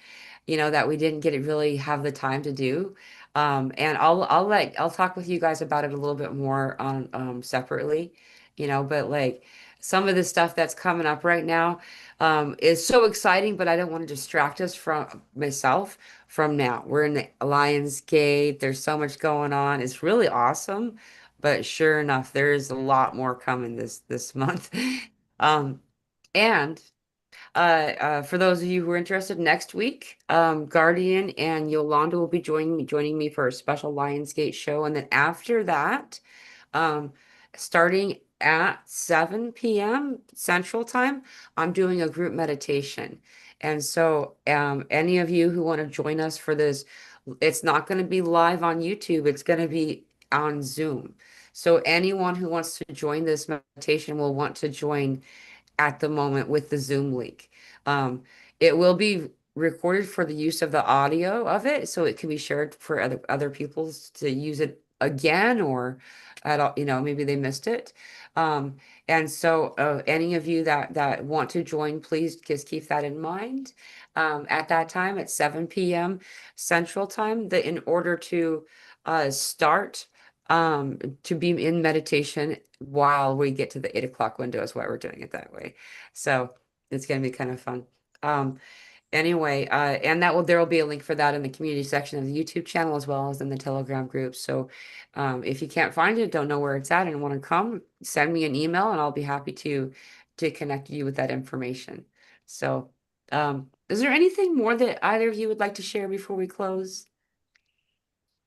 that we didn't get to really have the time to do. And I'll talk with you guys about it a little bit more on separately, but like some of the stuff that's coming up right now is so exciting, but I don't want to distract us from myself from now. We're in the Lions Gate. There's so much going on. It's really awesome. But sure enough, there's a lot more coming this month. Um, and for those of you who are interested, next week, Guardian and Yolanda will be joining me for a special Lionsgate show, and then after that, um, starting at 7 p.m. Central Time, I'm doing a group meditation. And so, any of you who want to join us for this, it's not going to be live on YouTube, it's going to be on Zoom. So, anyone who wants to join this meditation will want to join at the moment with the Zoom link. Um, it will be recorded for the use of the audio of it, so it can be shared for other people to use it again or at all, maybe they missed it. Um, and so any of you that want to join, please just keep that in mind. At that time at 7 p.m. Central Time, that in order to start to be in meditation while we get to the 8 o'clock window is why we're doing it that way. So it's going to be kind of fun. Um, anyway, and there will be a link for that in the community section of the YouTube channel as well as in the Telegram group. So if you can't find it, don't know where it's at and want to come, send me an email and I'll be happy to connect you with that information. So is there anything more that either of you would like to share before we close?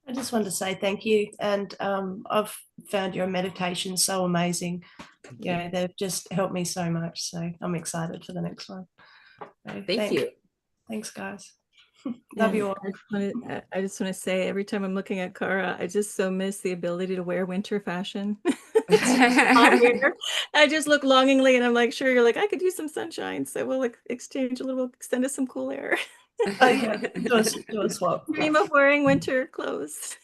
I just wanted to say thank you. And I've found your meditation so amazing. Thank you. They've just helped me so much. So I'm excited for the next one. So Thank you. Thanks, guys. Yeah, Love you all. I just want to say every time I'm looking at Cara, I just so miss the ability to wear winter fashion. It's just hot here. I just look longingly and I'm like, sure, you're like, I could use some sunshine. So we'll like exchange a little, extend us some cool air. Oh, yeah. Do a swap. Dream of wearing winter clothes.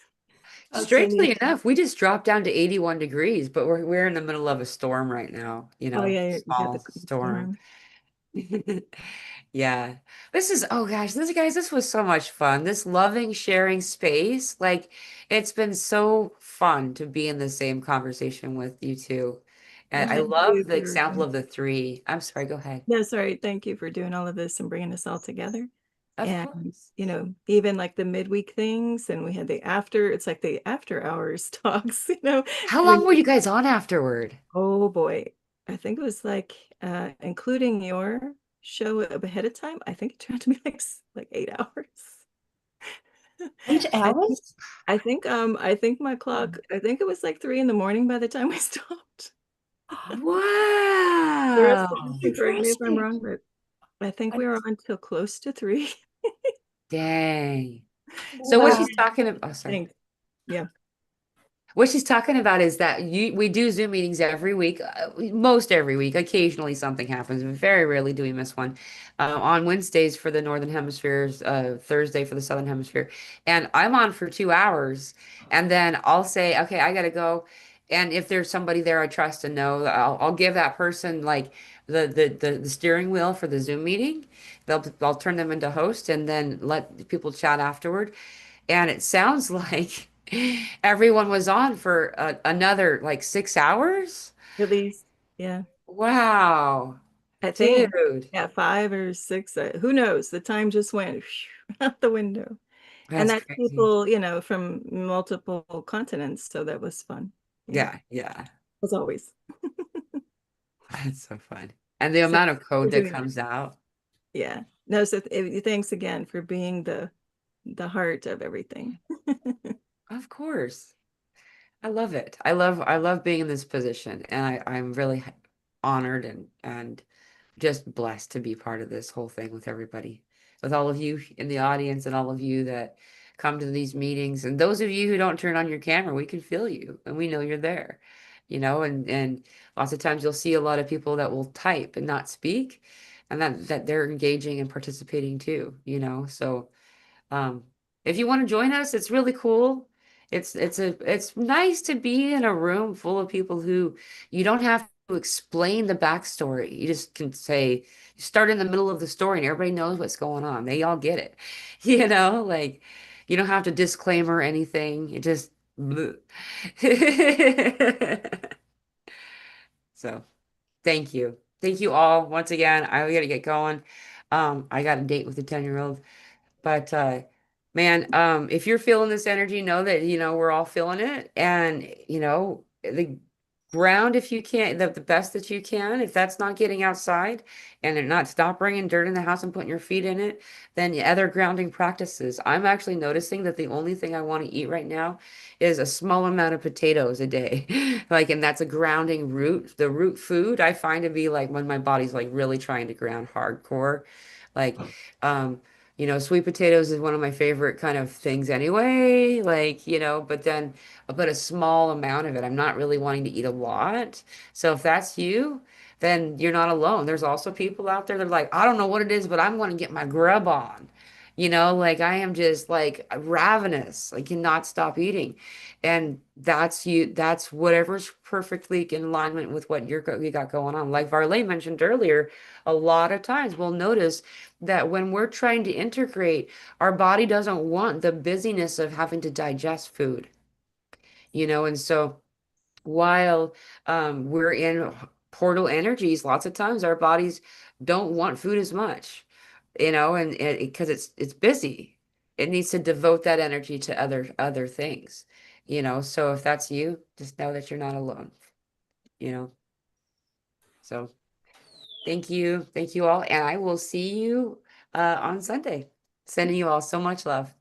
Strangely enough, we just dropped down to 81 degrees, but we're in the middle of a storm right now, Oh yeah, you got small the storm. Yeah. Oh gosh, this was so much fun. This loving sharing space. Like it's been so fun to be in the same conversation with you two. And I Thank love you the for example of the three. I'm sorry, go ahead. no, sorry. Thank you for doing all of this and bringing us all together. Of And, course. even like the midweek things, and we had it's like the after hours talks, How long we, were you guys on afterward? oh boy, I think it was like, including your show ahead of time, I think it turned out to be like 8 hours. 8 hours? I think my clock, I think it was like 3 in the morning by the time we stopped. The rest of Wow. you can correct me if I'm Interesting. wrong, but I think we were on till close to 3. Dang. So what Wow. she's talking about, oh, sorry. Thanks. Yeah. What she's talking about is that we do Zoom meetings every week, most every week. Occasionally something happens. Very rarely do we miss one. On Wednesdays for the Northern Hemispheres, Thursday for the Southern Hemisphere. And I'm on for 2 hours. And then I'll say, okay, I gotta go. And if there's somebody there I trust and know, I'll give that person like the steering wheel for the Zoom meeting. I'll turn them into host and then let people chat afterward. And it sounds like everyone was on for another like 6 hours. At least, yeah, Wow, I think. dude, Yeah, 5 or 6. Who knows? The time just went out the window. And that's that's crazy. people, from multiple continents. So that was fun. Yeah, Yeah, yeah, as always. that's so fun. And the So amount of we're code that doing that. comes out, Yeah. No, so thanks again for being the heart of everything. of course. I love it. I love being in this position, and I'm really honored and just blessed to be part of this whole thing with everybody, with all of you in the audience and all of you that come to these meetings. And those of you who don't turn on your camera, we can feel you and we know you're there, and lots of times you'll see a lot of people that will type and not speak, and that they're engaging and participating too. So um, if you want to join us, it's really cool. It's nice to be in a room full of people who you don't have to explain the backstory. You just can say, you start in the middle of the story and everybody knows what's going on. They all get it. Like you don't have to disclaimer anything. You just so thank you. Thank you all once again. I gotta get going. I got a date with a 10-year-old. But man, if you're feeling this energy, know that we're all feeling it, and the ground if you can, the best that you can. If that's not getting outside and not stop bringing dirt in the house and putting your feet in it, then other grounding practices. I'm actually noticing that the only thing I want to eat right now is a small amount of potatoes a day, like, and that's a grounding root. The root food I find to be like when my body's like really trying to ground hardcore, like. Um, sweet potatoes is one of my favorite kind of things anyway. Like, but then I'll put a small amount of it. I'm not really wanting to eat a lot. So if that's you, then you're not alone. There's also people out there that are like, I don't know what it is, but I'm going to get my grub on. Like I am just like ravenous. I cannot stop eating. And that's you, that's whatever's perfectly in alignment with what you got going on. Like Varley mentioned earlier, a lot of times we'll notice that when we're trying to integrate, our body doesn't want the busyness of having to digest food. And so while we're in portal energies, lots of times our bodies don't want food as much, and because it's busy, it needs to devote that energy to other things. So if that's you, just know that you're not alone. So thank you all, and I will see you on Sunday. Sending you all so much love.